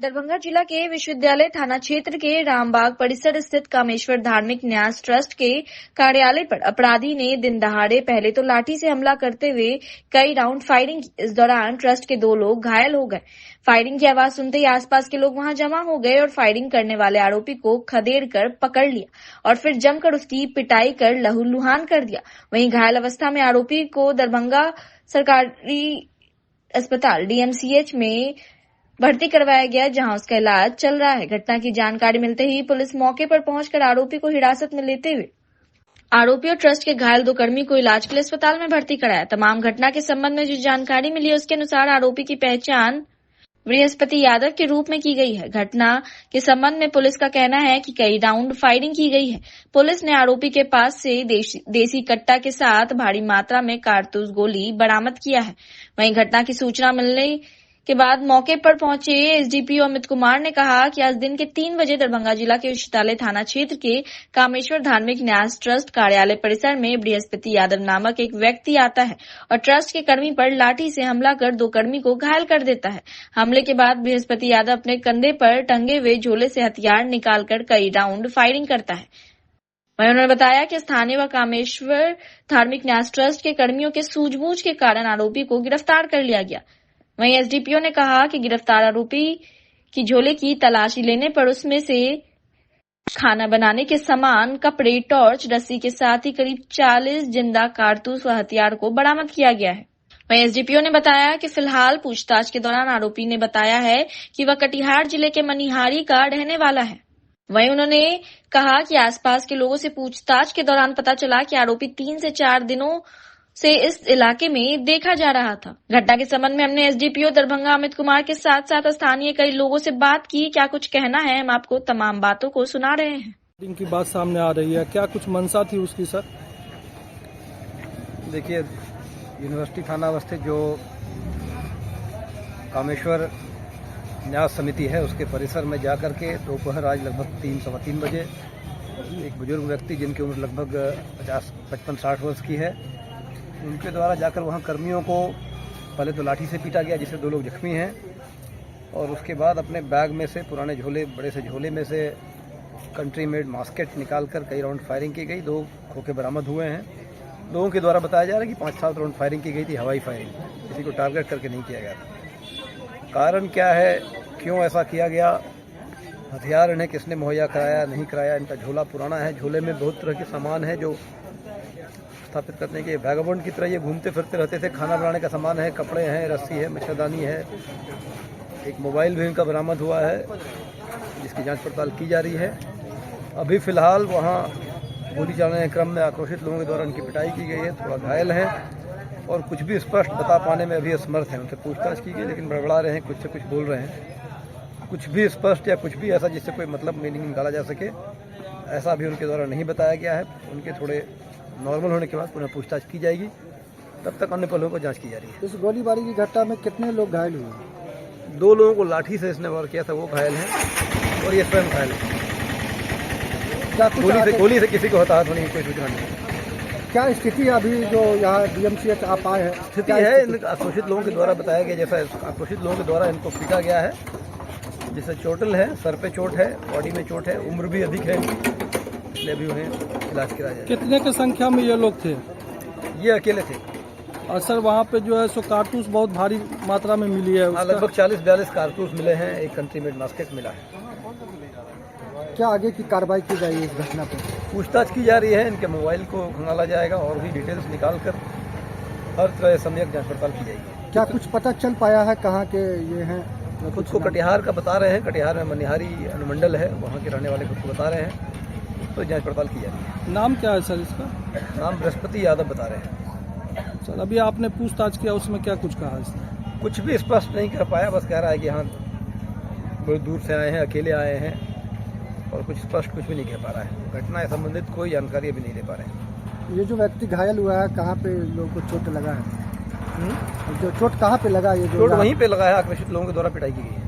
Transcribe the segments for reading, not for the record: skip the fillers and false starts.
दरभंगा जिला के विश्वविद्यालय थाना क्षेत्र के रामबाग परिसर स्थित कामेश्वर धार्मिक न्यास ट्रस्ट के कार्यालय पर अपराधी ने दिन दहाड़े पहले तो लाठी से हमला करते हुए कई राउंड फायरिंग की। इस दौरान ट्रस्ट के 2 लोग घायल हो गए। फायरिंग की आवाज सुनते ही आसपास के लोग वहां जमा हो गए और फायरिंग करने वाले आरोपी को खदेड़ कर पकड़ लिया और फिर जमकर उसकी पिटाई कर लहूलुहान कर दिया। वहीं घायल अवस्था में आरोपी को दरभंगा सरकारी अस्पताल डीएमसीएच में भर्ती करवाया गया, जहां उसका इलाज चल रहा है। घटना की जानकारी मिलते ही पुलिस मौके पर पहुंचकर आरोपी को हिरासत में लेते हुए आरोपी और ट्रस्ट के घायल 2 कर्मी को इलाज के लिए अस्पताल में भर्ती कराया। तमाम घटना के संबंध में जो जानकारी मिली है उसके अनुसार आरोपी की पहचान बृहस्पति यादव के रूप में की गई है। घटना के संबंध में पुलिस का कहना है कि कई राउंड फायरिंग की गई है। पुलिस ने आरोपी के पास से देसी कट्टा के साथ भारी मात्रा में कारतूस गोली बरामद किया है। वहीं घटना की सूचना मिलने के बाद मौके पर पहुंचे एसडीपीओ अमित कुमार ने कहा कि आज दिन के 3 बजे दरभंगा जिला के विश्वविद्यालय थाना क्षेत्र के कामेश्वर धार्मिक न्यास ट्रस्ट कार्यालय परिसर में बृहस्पति यादव नामक एक व्यक्ति आता है और ट्रस्ट के कर्मी पर लाठी से हमला कर 2 कर्मी को घायल कर देता है। हमले के बाद बृहस्पति यादव अपने कंधे पर टंगे हुए झोले से हथियार निकालकर कई राउंड फायरिंग करता है। वहीं उन्होंने बताया कि स्थानीय व कामेश्वर धार्मिक न्यास ट्रस्ट के कर्मियों के सूझबूझ के कारण आरोपी को गिरफ्तार कर लिया गया। वहीं एसडीपीओ ने कहा कि गिरफ्तार आरोपी की झोले की तलाशी लेने पर उसमें से खाना बनाने के सामान, कपड़े, टॉर्च, रस्सी के साथ ही करीब 40 जिंदा कारतूस व हथियार को बरामद किया गया है। वहीं एसडीपीओ ने बताया कि फिलहाल पूछताछ के दौरान आरोपी ने बताया है कि वह कटिहार जिले के मनिहारी का रहने वाला है। वहीं उन्होंने कहा कि आसपास के लोगों से पूछताछ के दौरान पता चला कि आरोपी 3 से 4 दिनों से इस इलाके में देखा जा रहा था। घटना के संबंध में हमने एसडीपीओ दरभंगा अमित कुमार के साथ साथ स्थानीय कई लोगों से बात की। क्या कुछ कहना है, हम आपको तमाम बातों को सुना रहे हैं। इनकी बात सामने आ रही है, क्या कुछ मंशा थी उसकी सर? देखिए, यूनिवर्सिटी थाना अवस्थित जो कामेश्वर न्यास समिति है उसके परिसर में जाकर के दोपहर आज लगभग 3-3:15 बजे एक बुजुर्ग व्यक्ति जिनकी उम्र लगभग 55-60 वर्ष की है, उनके द्वारा जाकर वहां कर्मियों को पहले तो लाठी से पीटा गया जिससे 2 लोग जख्मी हैं और उसके बाद अपने बैग में से पुराने झोले, बड़े से झोले में से कंट्री मेड मास्केट निकालकर कई राउंड फायरिंग की गई। 2 खोखे बरामद हुए हैं। लोगों के द्वारा बताया जा रहा है कि 5-7 राउंड फायरिंग की गई थी, हवाई फायरिंग, किसी को टारगेट करके नहीं किया गया था। कारण क्या है, क्यों ऐसा किया गया, हथियार इन्हें किसने मुहैया कराया, नहीं कराया, इनका झोला पुराना है, झोले में बहुत तरह के सामान है जो स्थापित करने के वैगाबॉन्ड की तरह ये घूमते फिरते रहते थे। खाना बनाने का सामान है, कपड़े हैं, रस्सी है, मच्छरदानी है, एक मोबाइल भी इनका बरामद हुआ है जिसकी जांच पड़ताल की जा रही है। अभी फिलहाल वहाँ गोली चलाने के क्रम में आक्रोशित लोगों के द्वारा उनकी पिटाई की गई है, थोड़ा घायल हैं और कुछ भी स्पष्ट बता पाने में अभी असमर्थ हैं। उनसे पूछताछ की गई लेकिन बड़बड़ा रहे हैं, कुछ से कुछ बोल रहे हैं। कुछ भी स्पष्ट या कुछ भी ऐसा जिससे कोई मतलब मीनिंग निकाला जा सके ऐसा अभी उनके द्वारा नहीं बताया गया है। उनके थोड़े नॉर्मल होने के बाद पुनः पूछताछ की जाएगी, तब तक अन्य पहलुओं को जांच की जा रही है। इस गोलीबारी की घटना में कितने लोग घायल हुए? 2 लोगों को लाठी से इसने वार किया था, वो घायल हैं और ये स्वयं घायल है। क्या गोली से किसी को हताहत होने की कोई सूचना नहीं। क्या स्थिति अभी जो यहाँ डीएमसीएच आप आए हैं? स्थिति है आक्रोशित लोगों के द्वारा बताया गया, जैसा आक्रोशित लोगों के द्वारा इनको पीटा गया है, जिससे चोटिल है, सर पे चोट है, बॉडी में चोट है, उम्र भी अधिक है, इसलिए अभी उन्हें इलाज कराया जाए। कितने की संख्या में ये लोग थे? ये अकेले थे। और सर वहाँ पे जो है सो कारतूस बहुत भारी मात्रा में मिली है। लगभग 40-42 कारतूस मिले हैं, एक कंट्री मेड मास्केट मिला है। क्या आगे की कार्रवाई की जाएगी इस घटना पर? पूछताछ की जा रही है, इनके मोबाइल को खंगाला जाएगा और भी डिटेल्स निकाल कर हर तरह सम्यक जांच पड़ताल की जाएगी। क्या कुछ पता चल पाया है कहाँ के ये हैं? खुद को कटिहार का बता रहे हैं, कटिहार में मनिहारी अनुमंडल है, वहाँ के रहने वाले खुद को बता रहे हैं, तो जांच पड़ताल की जा रही है। नाम क्या है सर इसका? नाम बृहस्पति यादव बता रहे हैं। सर अभी आपने पूछताछ किया, उसमें क्या कुछ कहा इसने? कुछ भी स्पष्ट नहीं कर पाया, बस कह रहा है कि हाँ बहुत दूर से आए हैं, अकेले आए हैं और कुछ स्पष्ट कुछ भी नहीं कह पा रहा है। घटना से संबंधित कोई जानकारी अभी नहीं दे पा रहे हैं। ये जो व्यक्ति घायल हुआ है, कहाँ पे लोगों को चोट लगा है? जो चोट कहाँ पे लगा? ये चोट वहीं पे लगा है, आक्रोशित लोगों के द्वारा पिटाई की गई है।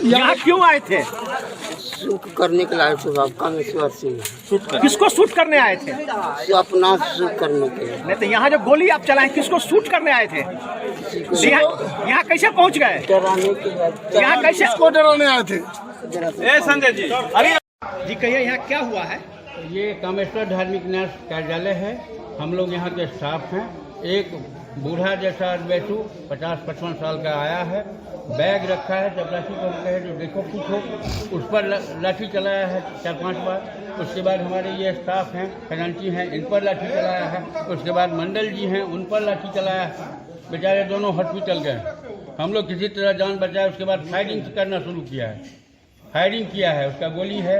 यहाँ क्यों आए थे? शूट करने के लिए सुबह कामेश्वर सिंह किसको शूट करने आए थे? अपना शूट करने के लिए। नहीं तो यहाँ जो गोली आप चलाए किसको शूट करने आए थे? यहाँ कैसे पहुँच गए? डराने के लिए। यहाँ कैसे किसको डराने आए थे? संजय जी अरे जी कहिए यहाँ क्या हुआ है? ये कामेश्वर धार्मिक न्यास कार्यालय है। हम लोग यहाँ के स्टाफ हैं। एक बूढ़ा जैसा बेटू 50-55 साल का आया है, बैग रखा है, चपरासी करते हैं जो देखो पूछो, उस पर लाठी चलाया है 4-5 बार। उसके बाद हमारे ये स्टाफ हैं, खजांची हैं, इन पर लाठी चलाया है। उसके बाद मंडल जी हैं, उन पर लाठी चलाया है। बेचारे दोनों हॉस्पिटल गए। हम लोग किसी तरह जान बचाए। उसके बाद फायरिंग करना शुरू किया है। फायरिंग किया है, उसका गोली है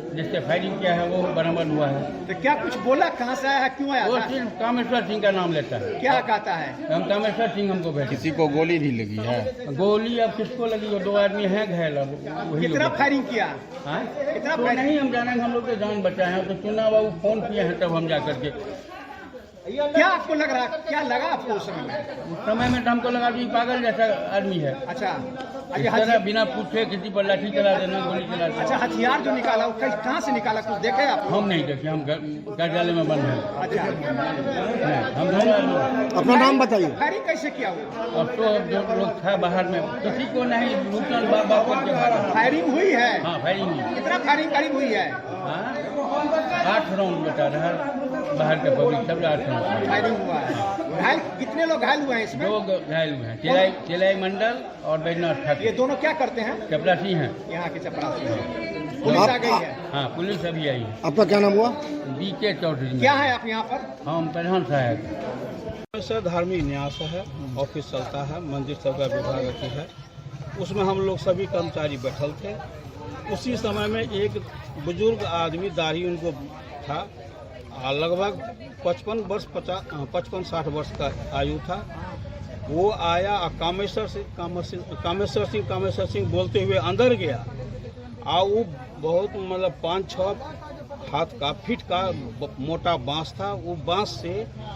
जिससे फायरिंग किया है वो बरामद हुआ है। तो क्या कुछ बोला? कहाँ से आया है, क्यों आया? वो सिर्फ कामेश्वर सिंह का नाम लेता है। क्या कहता है? हम कामेश्वर सिंह हमको भेजे। किसी को गोली भी लगी है? गोली अब किसको लगी? वो 2 आदमी हैं घायल। अब वही कितना लोग। फायरिंग किया? हाँ? कितना तो फायरिंग? नहीं हम जानेंगे, हम लोग तो जान बचाए हैं। तो चुना बाबू फोन किए हैं तब हम जा करके। क्या आपको लग रहा, क्या लगा आपको उस समय में? उस समय में तो हमको लगा कि पागल जैसा आदमी है। अच्छा इस तरह बिना पूछे किसी पर लाठी चला देना, गोली चला देना। अच्छा, हथियार जो निकाला वो कहाँ से निकाला, कुछ देखे आप? हम नहीं देखे, हम कार्यालय में बंद हैं। अच्छा, हम दोनों आदमी। अपना नाम बताइए। फायरिंग कैसे किया हुआ? अब तो जो लोग था बाहर में किसी को नहीं लूटन बाबा करके भागा। फायरिंग हुई है? हाँ फायरिंग हुई। कितना फायरिंग करीब हुई है? हाँ 8 राउंड बता रहा है। बाहर के पब्लिक सब 8 राउंड फायरिंग हुआ है। घायल कितने लोग घायल हुए हैं इसमें? 2 घायल हुए हैं, चिलाई मंडल और बैजनाथ ये ठाकुर। दोनों क्या करते हैं? चपरासी हैं। यहाँ के चपरासी हैं। पुलिस आ गई है? हाँ पुलिस अभी आई है। आपका क्या नाम हुआ? BK चौधरी। क्या है आप यहाँ पर? हम प्रधान सहायक। सर धार्मिक न्यास है, ऑफिस चलता है, मंदिर सब का विभाग अथी है। उसमें हम लोग सभी कर्मचारी बैठल थे। उसी समय में एक बुजुर्ग आदमी, दाढ़ी उनको था, लगभग 55-60 वर्ष का आयु था। वो आया और कामेश्वर सिंह बोलते हुए अंदर गया। और वो बहुत मतलब 5-6 हाथ का फीट का मोटा बांस था। वो बांस से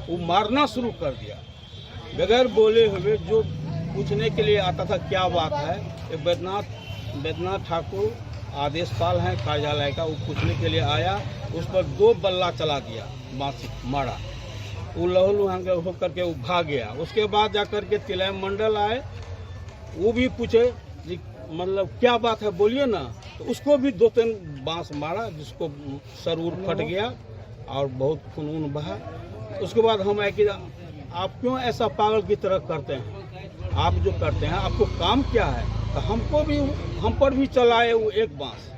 वो मारना शुरू कर दिया बगैर बोले हुए। जो पूछने के लिए आता था क्या बात है, ये बैजनाथ ठाकुर आदेशपाल हैं कार्यालय का, वो पूछने के लिए आया। उस पर 2 बल्ला चला दिया, बांस मारा। वो लहूलुहान होकर के वो भाग गया। उसके बाद जाकर के तिलय मंडल आए, वो भी पूछे मतलब क्या बात है बोलिए ना। तो उसको भी 2-3 बांस मारा, जिसको सर उर फट गया और बहुत खून बहा। उसके बाद हम आए कि आप क्यों ऐसा पागल की तरह करते हैं, आप जो करते हैं आपको काम क्या है? तो हम पर भी चलाए वो 1 बांस,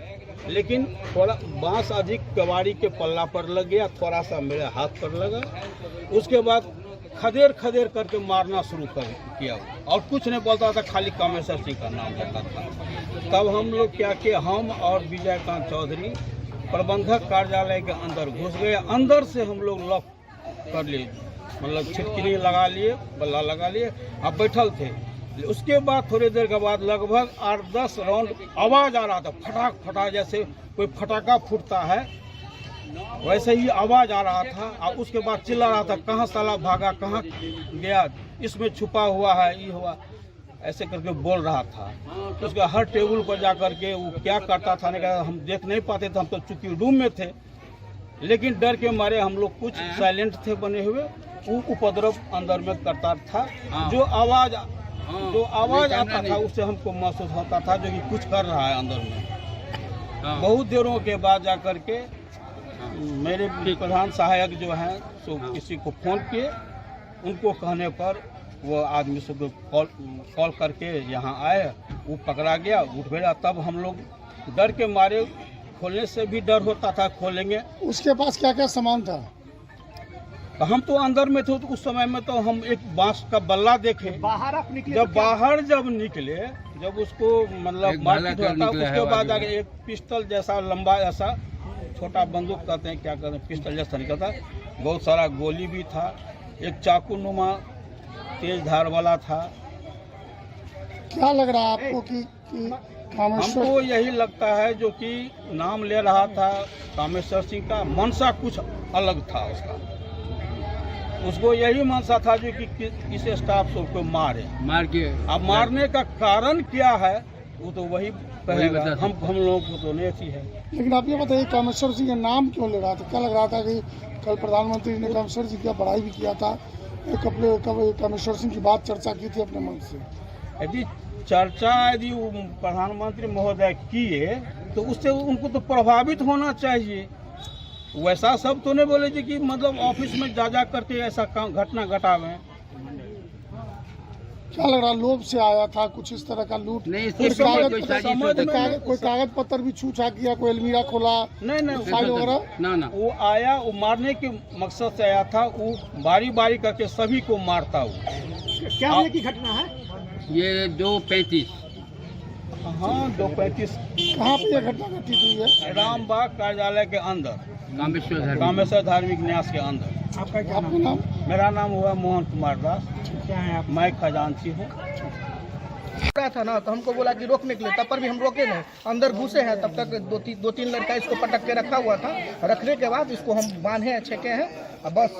लेकिन थोड़ा बांस अधिक कबाड़ी के पल्ला पर लग गया, थोड़ा सा मेरे हाथ पर लगा। उसके बाद खदेड़ करके मारना शुरू किया और कुछ नहीं बोलता था, खाली कामेश्वर सिंह का नाम लेता था। तब हम लोग क्या किए, हम और विजयकांत चौधरी प्रबंधक कार्यालय के अंदर घुस गए। अंदर से हम लोग लॉक कर लिए, मतलब छिटकिनी लगा लिए, बल्ला लगा लिए, अब बैठल थे। उसके बाद थोड़ी देर के बाद लगभग 8-10 राउंड आवाज आ रहा था, फटाक फटाक, जैसे कोई फटाका फूटता है वैसे ही आवाज आ रहा था। और उसके बाद चिल्ला रहा था, कहाँ साला भागा, कहाँ गया, इसमें छुपा हुआ है, ये हुआ, ऐसे करके बोल रहा था। उसके हर टेबल पर जा करके वो क्या करता था नहीं, हम देख नहीं पाते थे, हम तो चूंकि रूम में थे। लेकिन डर के मारे हम लोग कुछ साइलेंट थे बने हुए। वो उपद्रव अंदर में करता था। जो आवाज आता था उससे हमको महसूस होता था जो कि कुछ कर रहा है अंदर में। बहुत देरों के बाद जाकर के मेरे प्रधान सहायक जो हैं सो किसी को फोन किए, उनको कहने पर वो आदमी से कॉल करके यहाँ आए, वो पकड़ा गया, उठ गया। तब हम लोग डर के मारे, खोलने से भी डर होता था, खोलेंगे। उसके पास क्या क्या सामान था? तो हम तो अंदर में थे, तो उस समय में तो हम एक बांस का बल्ला देखे। बाहर आप निकले? जब निकले, जब उसको मतलब मारपीट होता, उसके बाद आगे एक पिस्टल जैसा लंबा, ऐसा छोटा बंदूक कहते हैं, क्या कहते हैं, पिस्टल जैसा निकलता। बहुत सारा गोली भी था, एक चाकू नुमा तेज धार वाला था। क्या लग रहा है आपको कि हमको यही लगता है जो कि नाम ले रहा था कामेश्वर सिंह का, मनसा कुछ अलग था उसको यही मनसा था जो कि इस स्टाफ को मार के। अब मारने का कारण क्या है वो तो वही कहेगा, हम लोगों को तो नहीं अच्छी है। लेकिन आप ये बताइए कामेश्वर सिंह का नाम क्यों ले रहा था? क्या लग रहा था कि कल प्रधानमंत्री ने कामेश्वर सिंह की बड़ाई भी किया था, कामेश्वर सिंह की बात चर्चा की थी अपने मन से? यदि चर्चा यदि प्रधानमंत्री महोदय किए तो उससे उनको तो प्रभावित होना चाहिए। वैसा सब तो नहीं बोले कि मतलब ऑफिस में जा करके ऐसा घटना घटावे। क्या लग रहा, लोभ से आया था कुछ इस तरह का लूट? नहीं, कोई कागज पत्र भी छूछा किया, कोई अलमीरा खोला? नहीं फाइल वगैरह ना वो आया, वो मारने के मकसद से आया था। वो बारी बारी करके सभी को मारता हुआ। क्या की घटना है ये 2:35। हाँ 2:35। कहाँ पे यह घटना घटित हुई है? रामबाग कार्यालय के अंदर, कामेश्वर धार्मिक न्यास के अंदर। आपका नाम? मेरा नाम हुआ मोहन कुमार दास। क्या है आप? मैं खजांची हूँ। था ना, तो हमको बोला कि रोकने के लिए, तब पर भी हम रोके नहीं, अंदर घुसे हैं। तब तक दो तीन लड़का इसको पटक के रखा हुआ था। रखने के बाद इसको हम बांधे छेके हैं और बस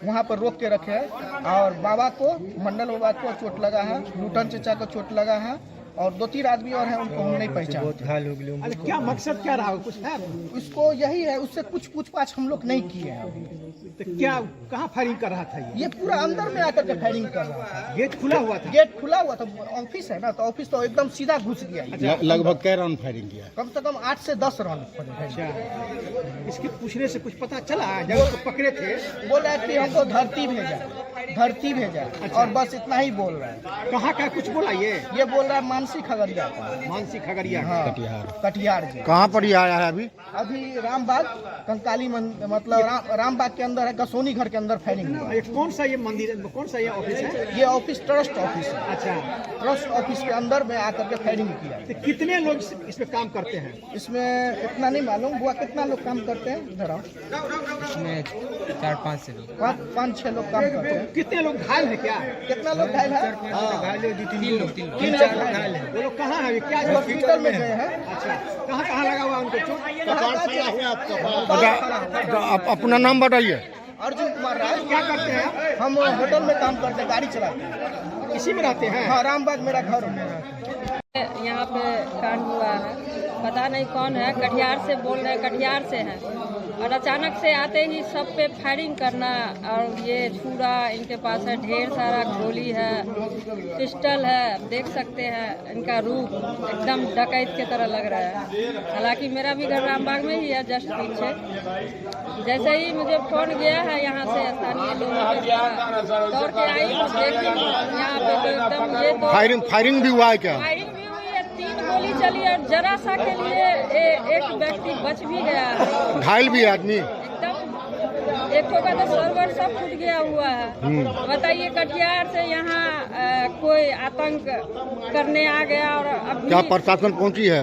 वहाँ पर रोक के रखे हैं। और बाबा को, मंडल बाबा को चोट लगा है, लूटन चचा को चोट लगा है और 2-3 आदमी और हैं, उनको हम नहीं पहचानते। क्या मकसद क्या रहा, कुछ है? इसको यही है, उससे कुछ पूछताछ हम लोग नहीं किए हैं। तो क्या कहाँ फायरिंग कर रहा था ये पूरा अंदर में आकर के फायरिंग कर रहा था। गेट खुला हुआ था? गेट खुला हुआ था, ऑफिस है ना, तो ऑफिस तो एकदम सीधा घुस गया। अच्छा, लगभग क्या राउंड फायरिंग किया? कम से कम 8 से 10 राउंड। अच्छा, इसके पूछने से कुछ पता चला? जब उसको पकड़े थे बोल रहा है कि हमको धरती भेजा अच्छा। और बस इतना ही बोल रहा है। कहाँ का कुछ बोला? ये बोल रहा है मानसी खगड़िया का। मानसी खगड़िया? हाँ, कटिहार जी। कहाँ पर ये आया है अभी रामबाग कंकाली मतलब रामबाग के अंदर है, गसोनी घर के अंदर फायरिंग हुआ। ये कौन सा ये मंदिर है, कौन सा ये ऑफिस है? ये ऑफिस ट्रस्ट ऑफिस है। अच्छा, ट्रस्ट ऑफिस के अंदर में आकर के फायरिंग किया। तो कितने लोग इसमें काम करते हैं? इसमें इतना नहीं मालूम हुआ कितना लोग काम करते हैं। इधर आओ। इसमें 4-5 से लोग, 5-6 लोग काम करते हैं। कितने लोग घायल है? क्या कितना लोग घायल है? 3 लोग 3-4 लोग घायल है। वो लोग कहाँ है? क्या हॉस्पिटल में गए हैं। अच्छा, कहाँ लगा हुआ उनको चोट? अपना नाम बताइए। अर्जुन कुमार राय। क्या करते हैं आप? हम होटल में काम करते हैं, गाड़ी चलाते हैं। इसी में रहते हैं? हाँ, रामबाग मेरा घर है। यहाँ पे कांड हुआ है, पता नहीं कौन है, कटिहार से बोल रहे हैं, कटिहार से है। और अचानक से आते ही सब पे फायरिंग करना। और ये छुरा इनके पास है, ढेर सारा गोली है, पिस्टल है। देख सकते हैं इनका रूप एकदम डकैत की तरह लग रहा है। हालांकि मेरा भी घर रामबाग में ही है, जस्ट पीछे। जैसे ही मुझे फोन गया है यहाँ से स्थानीय लोगों के द्वारा, दौड़ के आई तो देखी यहाँ पे तो एकदम ये तो फायरिंग भी हुआ है क्या? फायरिंग भी हुई है, 3 गोली चली और जरा सा के लिए एक व्यक्ति बच भी गया है। घायल भी है आदमी एकदम। एक का तो सर्वर सब फूट गया हुआ है। बताइए, कटिहार से यहाँ कोई आतंक करने आ गया। और अभी क्या प्रशासन पहुंची है?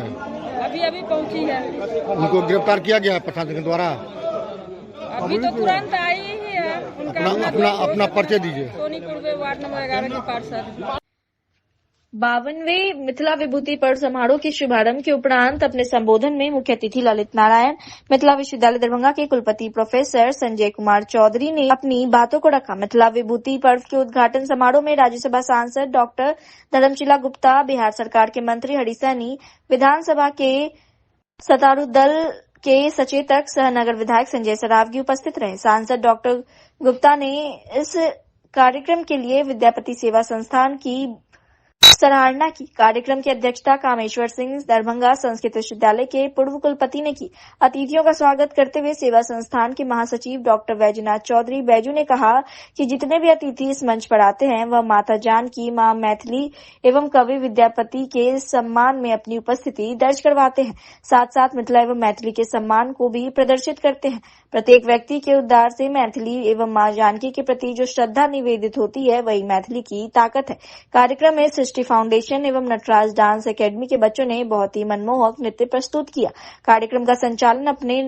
अभी पहुंची है। उनको गिरफ्तार किया गया है प्रशासन के द्वारा? अभी तो तुरंत आई ही है। उनका अपना परिचय दीजिए। सोनीपुर वार्ड नंबर 11 के पार्षद। 52वें मिथिला विभूति पर्व समारोह के शुभारंभ के उपरांत अपने संबोधन में मुख्य अतिथि ललित नारायण, मिथिला विश्वविद्यालय दरभंगा के कुलपति प्रोफेसर संजय कुमार चौधरी ने अपनी बातों को रखा। मिथिला विभूति पर्व के उद्घाटन समारोह में राज्यसभा सांसद डॉक्टर धर्मशिला गुप्ता, बिहार सरकार के मंत्री हरि सैनी, विधानसभा के सत्तारूढ़ दल के सचेतक सह नगर विधायक संजय सरावगी उपस्थित रहे। सांसद डॉक्टर गुप्ता ने इस कार्यक्रम के लिए विद्यापति सेवा संस्थान की सराहना की। कार्यक्रम की अध्यक्षता कामेश्वर सिंह दरभंगा संस्कृत विश्वविद्यालय के पूर्व कुलपति ने की। अतिथियों का स्वागत करते हुए सेवा संस्थान के महासचिव डॉक्टर बैजूनाथ चौधरी बैजू ने कहा कि जितने भी अतिथि इस मंच पर आते हैं वह माता जानकी, मां मैथिली एवं कवि विद्यापति के सम्मान में अपनी उपस्थिति दर्ज करवाते हैं। साथ साथ मिथिला एवं मैथिली के सम्मान को भी प्रदर्शित करते हैं। प्रत्येक व्यक्ति के उद्धार से मैथिली एवं मां जानकी के प्रति जो श्रद्धा निवेदित होती है वही मैथिली की ताकत है। कार्यक्रम में सृष्टि फाउंडेशन एवं नटराज डांस एकेडमी के बच्चों ने बहुत ही मनमोहक नृत्य प्रस्तुत किया। कार्यक्रम का संचालन अपने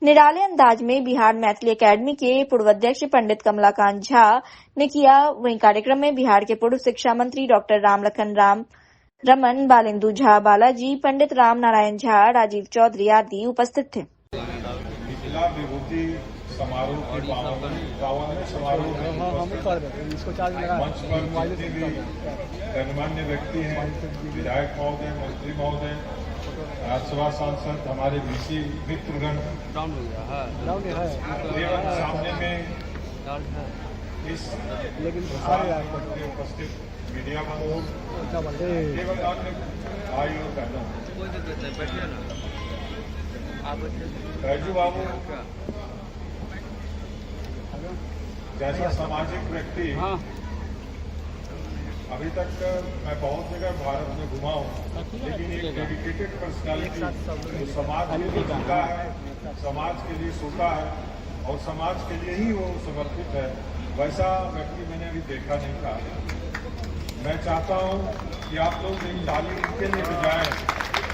निराले अंदाज में बिहार मैथिली एकेडमी के पूर्व अध्यक्ष पंडित कमलाकांत झा ने किया। वहीं कार्यक्रम में बिहार के पूर्व शिक्षा मंत्री डॉक्टर रामलखन रमन, बालेंदु झा बालाजी, पंडित राम नारायण झा, राजीव चौधरी आदि उपस्थित थे। मिथिला विभूति समारोह के 52वें समारोह इसको चार्ज लगा मंच पर जितने भी गणमान्य व्यक्ति हैं, विधायक महोदय, मंत्री महोदय, राज्यसभा सांसद, हमारे वीसी मित्रगण, सामने में इस उपस्थित मीडिया बंधु केवल अन्य भाई और बहनों, राजू बाबू जैसा सामाजिक व्यक्ति अभी तक मैं बहुत जगह भारत में घुमा हूँ, लेकिन एक डेडिकेटेड पर्सनालिटी जो समाज के लिए जीता है, समाज के लिए सोता है और समाज के लिए ही वो समर्पित है, वैसा व्यक्ति मैंने अभी देखा नहीं था। मैं चाहता हूँ कि आप लोग इन ताली इनके लिए बजाएं।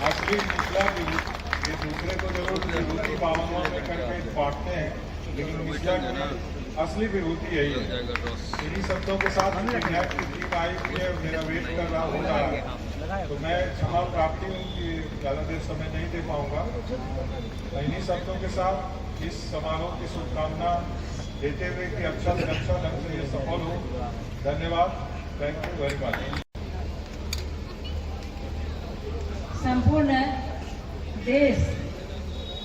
असली मिथिला की ये दूसरे को जरूर विभूति पावनों में करके बांटते हैं, लेकिन मिथिला की असली विभूति यही है। इन्हीं शब्दों के साथ विधायक की टीम आई हुई है, मेरा वेट कर रहा होगा, तो मैं क्षमा प्राप्ति हूँ कि ज़्यादा देर समय नहीं दे पाऊँगा। इन्हीं शब्दों के साथ इस समारोह की शुभकामना देते हुए कि अच्छा से अच्छा ढंग से ये सफल हो। धन्यवाद, थैंक यू वेरी मच। संपूर्ण देश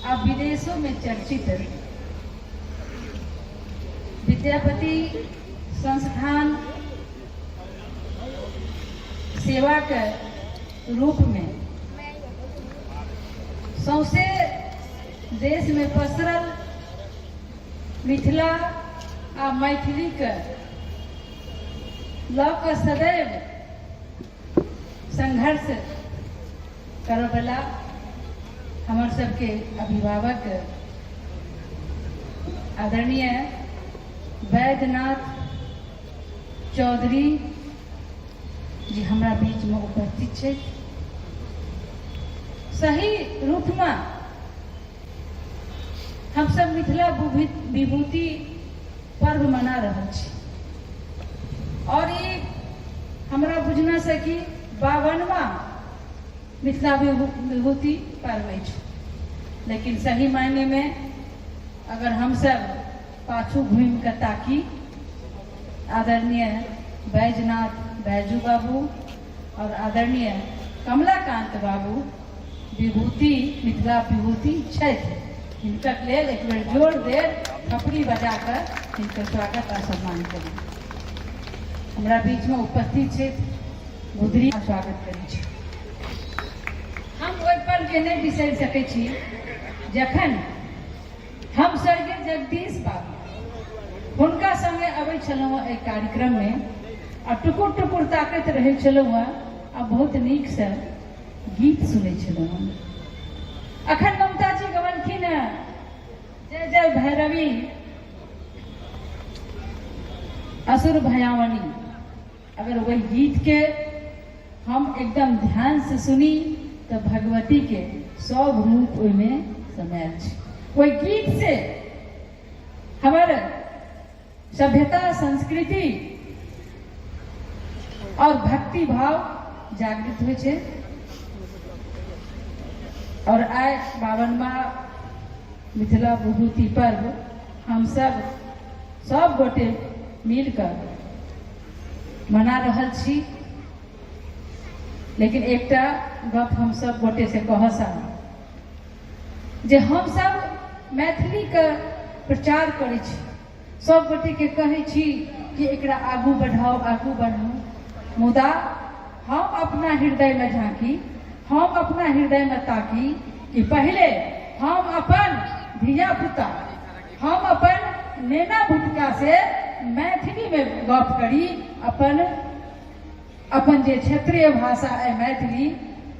और विदेशों में चर्चित विद्यापति संस्थान सेवा के रूप में सौंसे देश में पसरल मिथिला आ मैथिली के लऽ कऽ सदैव संघर्ष करयवला हमर सबके अभिभावक आदरणीय वैद्यनाथ चौधरी जी हमरा बीच में उपस्थित छै। सही रूप में हम सब मिथिला विभूति पर्व मना रहे छी और ये हमरा बुझना से कि 52वां मिथिला विभूति पर्व है, लेकिन सही मायने में अगर हम सब पाछू घूम के ताकी आदरणीय बैजू बाबू और आदरणीय कमलाकांत बाबू विभूति मिथिला विभूति छथि, हिनकर लेल एक बेर जोर देर थपड़ी बजा कर हिनकर स्वागत आ सम्मान करी। हमरा बीच में उपस्थित छथि गुदरी स्वागत करी छी। हम ओहि पल के नहीं बिसरि सकै छी जखन हम स्वर्गीय जगदीश बाबू हुनका संगे अबै छलहुँ एहि कार्यक्रम में आ टुकुर टुकुर ताकैत रहै छलहुँ आ बहुत नीक से गीत सुनै छलहुँ। अखन ममता जी गवलखिन जय जय भैरवी असुर भयावनी, अगर वही गीत के हम एकदम ध्यान से सुनी तो भगवती के सब रूप में समायल छै। वही गीत से हमारे सभ्यता संस्कृति और भक्ति भाव जागृत हुए छे और आय 52वां मिथिला विभूति पर्व हम सब गोटे मिलकर मना रहल छी। लेकिन एकटा गप हम सब गोटे से कहसा जे हम सब मैथिली के प्रचार करै छी, सब गोटे के कहै छी कि एकरा आगू बढ़ाओ, मुदा हम अपना हृदय में झांकी, हम अपना हृदय में ताकी कि पहले हम अपन धिया पुता, हम अपन नेना भुटका से मैथिली में गप करी, अपन जे क्षेत्रीय भाषा है मैथिली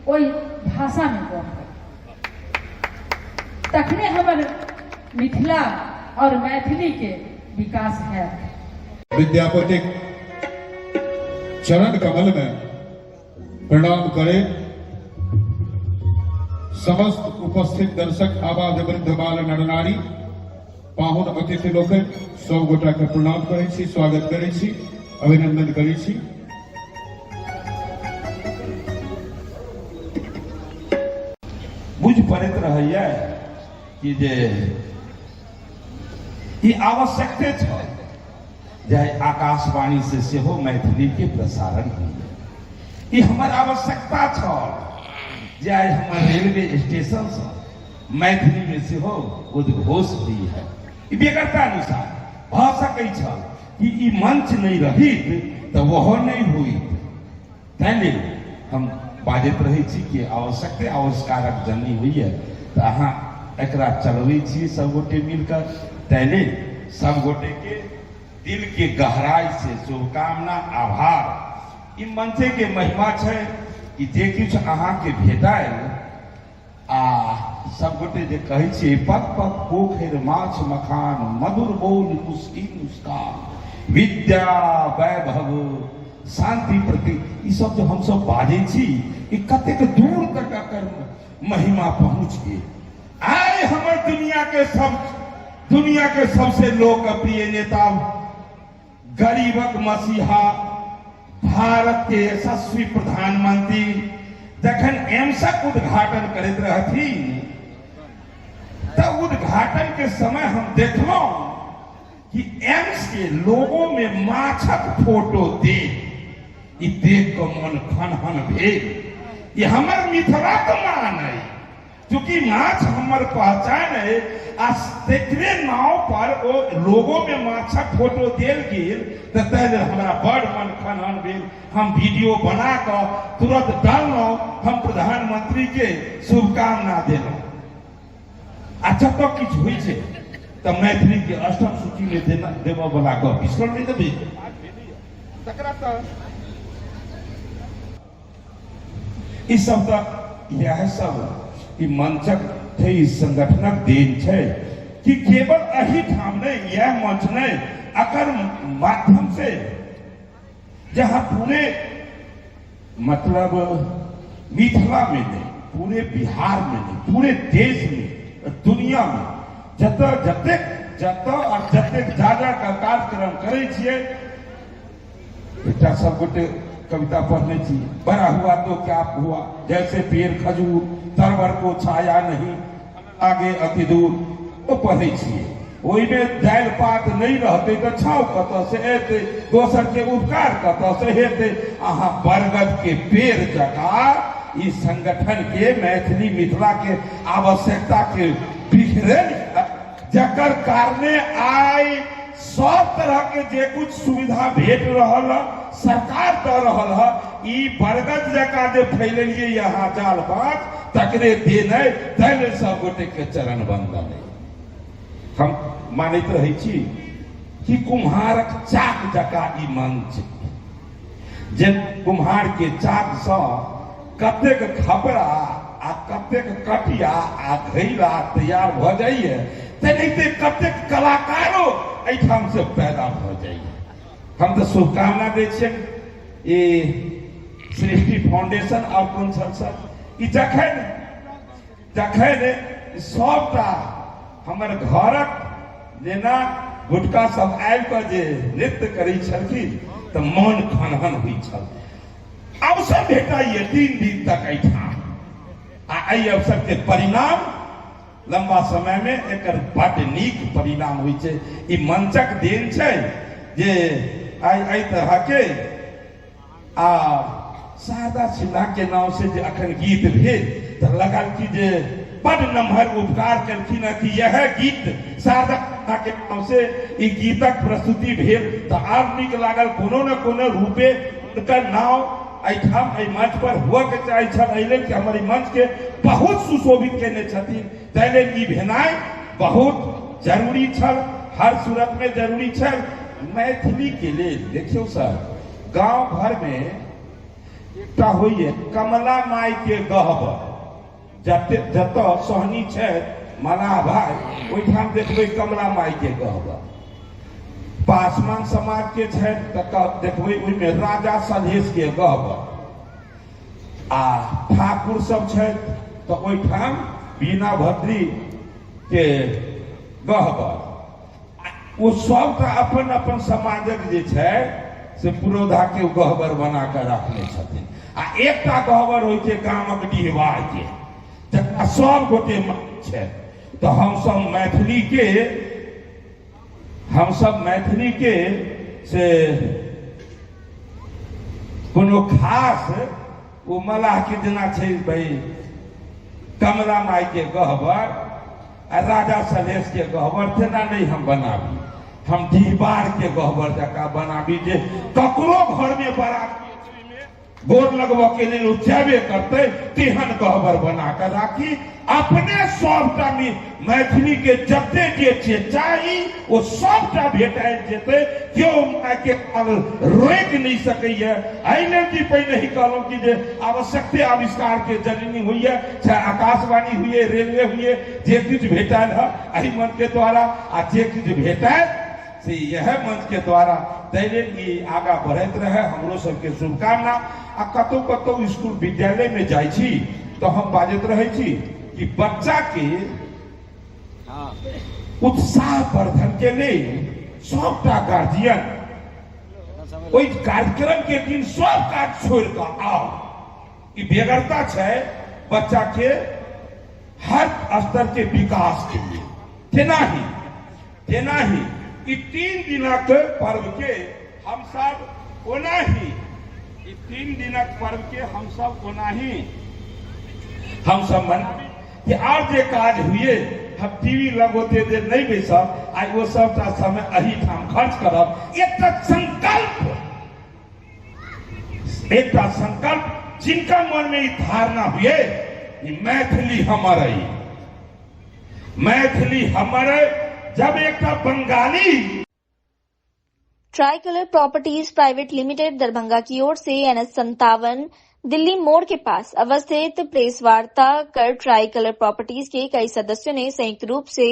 ओई भाषा में गप करी, तखने हमर मिथिला और मैथिली के विकास है। विद्यापति चरण कमल में प्रणाम करे समस्त उपस्थित दर्शक आबाद वृद्ध बाल नर नारी पाहुन अतिथि लोकन सब गोटा के प्रणाम करे छी, स्वागत करे छी, अभिनंदन करे छी। बुझ पड़ैत रहैया कि जे ई आवश्यकते छ जे आकाशवाणी से सेहो मैथिली के प्रसारण होइए। ई हमर आवश्यकता छ जे हमर रेलवे स्टेशन से मैथिली में सेहो उद्घोष हुई है। ई बेगरता अनुसार भ सकै छ कि ई मंच नहीं रही तो वह नहीं हुई। तैले हम बाजत रहे छी कि आवश्यकता आविष्कारक जनी हुई है तो अहाँ एकरा चलबै छी सब गोटे मिलकर। तैले सब गोटे के दिल के गहराई से शुभकामना आभार। ई मंचे के महिमा है कि जे किछ अहाँ के भेटाय आ सब गोटे जे कहै छी पग पग पोखर माछ मखान मधुर बोल मुस्की मुस्कान विद्या वैभव शांति प्रति ई सब जो हम सब बाजै छी ई कतेक दूर तक एकर महिमा पहुंच गई। आय हमर दुनिया के सबसे लोकप्रिय नेता गरीबक मसीहा भारत के यशस्वी प्रधानमंत्री जखन एम्सक उद्घाटन करैत रहथिन तब उद्घाटन के समय हम देखलहुं कि एम्स के लोगों में माछक फोटो देख कर मन खनहन भेल। ये हमर मिथिला के मान है क्योंकि माछ हमर पहचान है। तेकरे नाव पर वो लोगों में माछक फोटो देल गेल तो तैले हमारा बड़ मन खनहन भेल। हम वीडियो बना कर तुरंत डाललहुं, हम प्रधानमंत्री के शुभकामना देलहुं। अच्छा तो किछ हुई छे तो मैथिली के अष्टम सूची में देव वाला गप बिसरल नहीं देबे तकरा तो ई सब तो यह सब ई मंचक थे ई संगठनक देन छे कि केवल अही ठाम नहीं यह मंच नहीं अकर माध्यम से जहां पूरे मतलब मिथिला में नहीं पूरे बिहार में नहीं पूरे देश में दुनिया में जतेक ज्यादा का कार्यक्रम करे छिए। बेटा सब गोटे कविता पढ़ने चाहिए। बड़ा हुआ तो क्या हुआ जैसे पेड़ खजूर तरवर को छाया नहीं आगे अति दूर वो पढ़े छिए। ओई में दाल पात नहीं रहते तो छाव कत से एते दोसर के उपकार कत से हेते। अहाँ बरगद के पेड़ जका इस संगठन के मैथिली मिथिला के आवश्यकता के बिखरे जकर कारणे आय सब तरह के जे कुछ सुविधा भेट रहल सरकार दे रहल है ई बरगद जका जे फैलिए यहाँ जाल बात तकरे देने तैले सब गोटे के चरण बंदन। हम मानित रही छी कि कुम्हारक चाक जका ई मंच जे कुम्हार के चाक से कतेक खपरा आ कतेक कटिया आ घैला तैयार भ जाइए तेनाहिते कतेक कलाकारों एठाम से पैदा भ जाइए। हम तो शुभकामना दे छियै ई सृष्टि फाउंडेशन और कोन संसद ई जखन सबटा हमर घरक जेना गुटका सब आबि कऽ जे नृत्य करै छलखिन तऽ मन खनहन होइ छल। अवसर भेटाइए 3 दिन तक एठाम आ एहि अवसर के परिणाम लंबा समय में एक बड़ नीक परिणाम हुई छै। ई मंचक देन छै जे आई तरह के आ शारदा सिन्हा के नाम से जे अखन गीत भेल तो लगल कि जे बड़ नम्हर उपकार केलखिन कि यह गीत शारदा सिन्हा के नाम से ई गीतक प्रस्तुति भेल तो आब नीक लागल कोनो न कोनो रूपे उनकर नाम एठाम मंच पर हुआ के चाहे छल कि हमारे मंच के बहुत सुशोभित केने छथिन। तैले ई भेनाई बहुत जरूरी छल, हर सूरत में जरूरी छल। मैथिली के लिए देखियो सर गांव घर में एकटा होइए कमला माई के गहबर जत सोहनी छै मना भाई ओइठाम देखबै कमला माई के गहबर। पासवान समाज के छै तऽ देखबै ओइमे राजा सलहेश के गहबर आ ठाकुर सब छै तऽ ओइठाम बीना भद्री के गहबर। वो सबटा अपन अपन समाजक जे छै से पुरोधा के गहबर बना के रखने छथिन। आ एकटा गहबर होइ छै गामक डिहबार के जकरा सब गोटे छै। तऽ हम सब मैथिली के हम सब मैथिली के से कोनो खास वो मलाह के जेना छै भाई कमला माई के गहबर आ राजा सलेश के गहबर तेना नहीं हम बनाबी, हम दीवार के गहबर जका बनाबी जे ककरो घर में बारात गोर लगवा के लिए उच्चावे करते तेहन गहबर बना कर राखी। अपने सबटा में मैथिली के जते जे चाही वो सबटा भेटाई जेते, क्यों के रोक नहीं सकैया। एहिने जी पहिने ही कहलहुँ कि जे आवश्यकता आविष्कार के जननी हुई है, चाहे आकाशवाणी हुई है, रेलवे हुई है, जे किछु भेटायल है एहि मन के द्वारा आ जे किछु भेटायल से यह मंच के द्वारा दैनिक आगा बढ़त रहे। हमरो सबके शुभकामना। आ कतौ कतौ स्कूल विद्यालय में जाई छी तो हम बाजत रहे छी कि बच्चा के उत्साह वर्धन के लिए सबटा गार्जियन ओई कार्यक्रम के दिन सब काज छोड़ कर आओ। ई बेगरता छै बच्चा के हर स्तर के विकास के लिए। तेना ही कि 3 दिनक पर्व के हम सब ओना ही 3 दिनक पर्व के हम सब ओना ही हम सब मनाबी कि और जे काज हुए हम टीवी लगोते दे नहीं बैसब, आई वो सबटा समय अही ठाम खर्च करब। एकटा संकल्प जिनका मन में धारणा हुए मैथिली हमारे जब एक Bengali. Tricolour properties private limited Darbhanga की ओर से NH57 दिल्ली मोड़ के पास अवस्थित प्रेस वार्ता कर ट्राइकलर प्रॉपर्टीज के कई सदस्यों ने संयुक्त रूप से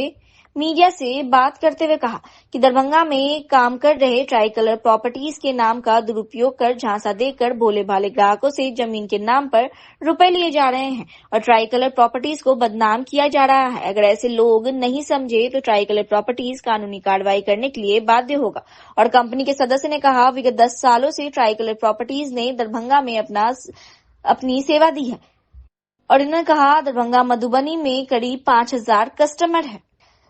मीडिया से बात करते हुए कहा कि दरभंगा में काम कर रहे ट्राइकलर प्रॉपर्टीज के नाम का दुरुपयोग कर झांसा देकर भोले भाले ग्राहकों से जमीन के नाम पर रुपए लिए जा रहे हैं और ट्राइकलर प्रॉपर्टीज को बदनाम किया जा रहा है। अगर ऐसे लोग नहीं समझे तो ट्राइकलर प्रॉपर्टीज कानूनी कार्रवाई करने के लिए बाध्य होगा। और कंपनी के सदस्य ने कहा विगत 10 सालों से ट्राइकलर प्रॉपर्टीज ने दरभंगा में अपनी सेवा दी है और इन्होंने कहा दरभंगा मधुबनी में करीब 5000 कस्टमर है।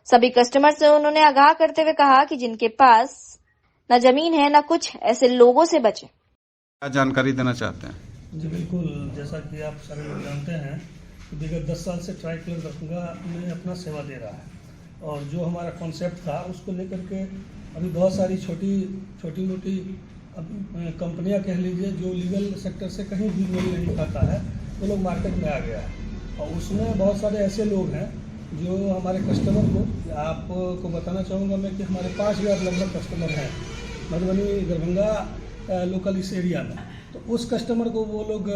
सभी कस्टमर से उन्होंने आगाह करते हुए कहा कि जिनके पास न जमीन है न कुछ, ऐसे लोगों से बचें। क्या जानकारी देना चाहते हैं? जी बिल्कुल, जैसा कि आप सारे लोग जानते हैं कि विगत 10 साल से ट्राइकलर दरभंगा में अपना सेवा दे रहा है और जो हमारा कॉन्सेप्ट था उसको लेकर के अभी बहुत सारी छोटी मोटी कंपनियां कह लीजिए जो लीगल सेक्टर से कहीं भी मेल नहीं खाता है वो लोग मार्केट में आ गया है और उसमें बहुत सारे ऐसे लोग हैं जो हमारे कस्टमर को, आपको बताना चाहूँगा मैं कि हमारे 5000 लगभग कस्टमर हैं मधुबनी दरभंगा लोकल इस एरिया में। तो उस कस्टमर को वो लोग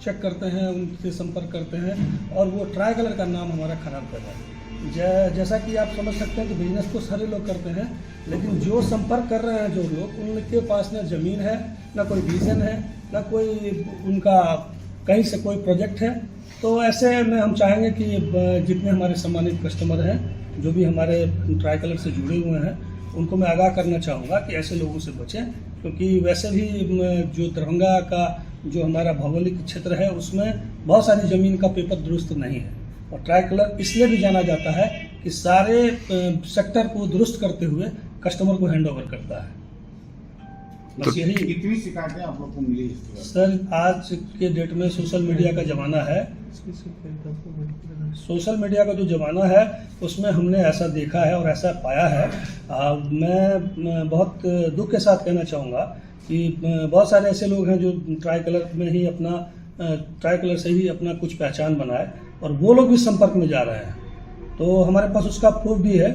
चेक करते हैं, उनसे संपर्क करते हैं और वो ट्राइकलर का नाम हमारा ख़राब कर रहा है। जैसा कि आप समझ सकते हैं कि बिजनेस तो सारे लोग करते हैं, लेकिन जो संपर्क कर रहे हैं जो लोग, उनके पास न ज़मीन है, न कोई विजन है, न कोई उनका कहीं से कोई प्रोजेक्ट है। तो ऐसे में हम चाहेंगे कि जितने हमारे सम्मानित कस्टमर हैं जो भी हमारे ट्राइकलर से जुड़े हुए हैं उनको मैं आगाह करना चाहूँगा कि ऐसे लोगों से बचें, क्योंकि वैसे भी जो दरभंगा का जो हमारा भौगोलिक क्षेत्र है उसमें बहुत सारी ज़मीन का पेपर दुरुस्त नहीं है और ट्राइकलर इसलिए भी जाना जाता है कि सारे सेक्टर को दुरुस्त करते हुए कस्टमर को हैंड ओवर करता है। बस यही। कितनी शिकायतें आप लोग को मिली सर? आज के डेट में सोशल मीडिया का ज़माना है, सोशल मीडिया का जो ज़माना है उसमें हमने ऐसा देखा है और ऐसा पाया है। मैं बहुत दुख के साथ कहना चाहूँगा कि बहुत सारे ऐसे लोग हैं जो ट्राइकलर में ही ट्राइकलर से ही अपना कुछ पहचान बनाए और वो लोग भी संपर्क में जा रहे हैं। तो हमारे पास उसका प्रूफ भी है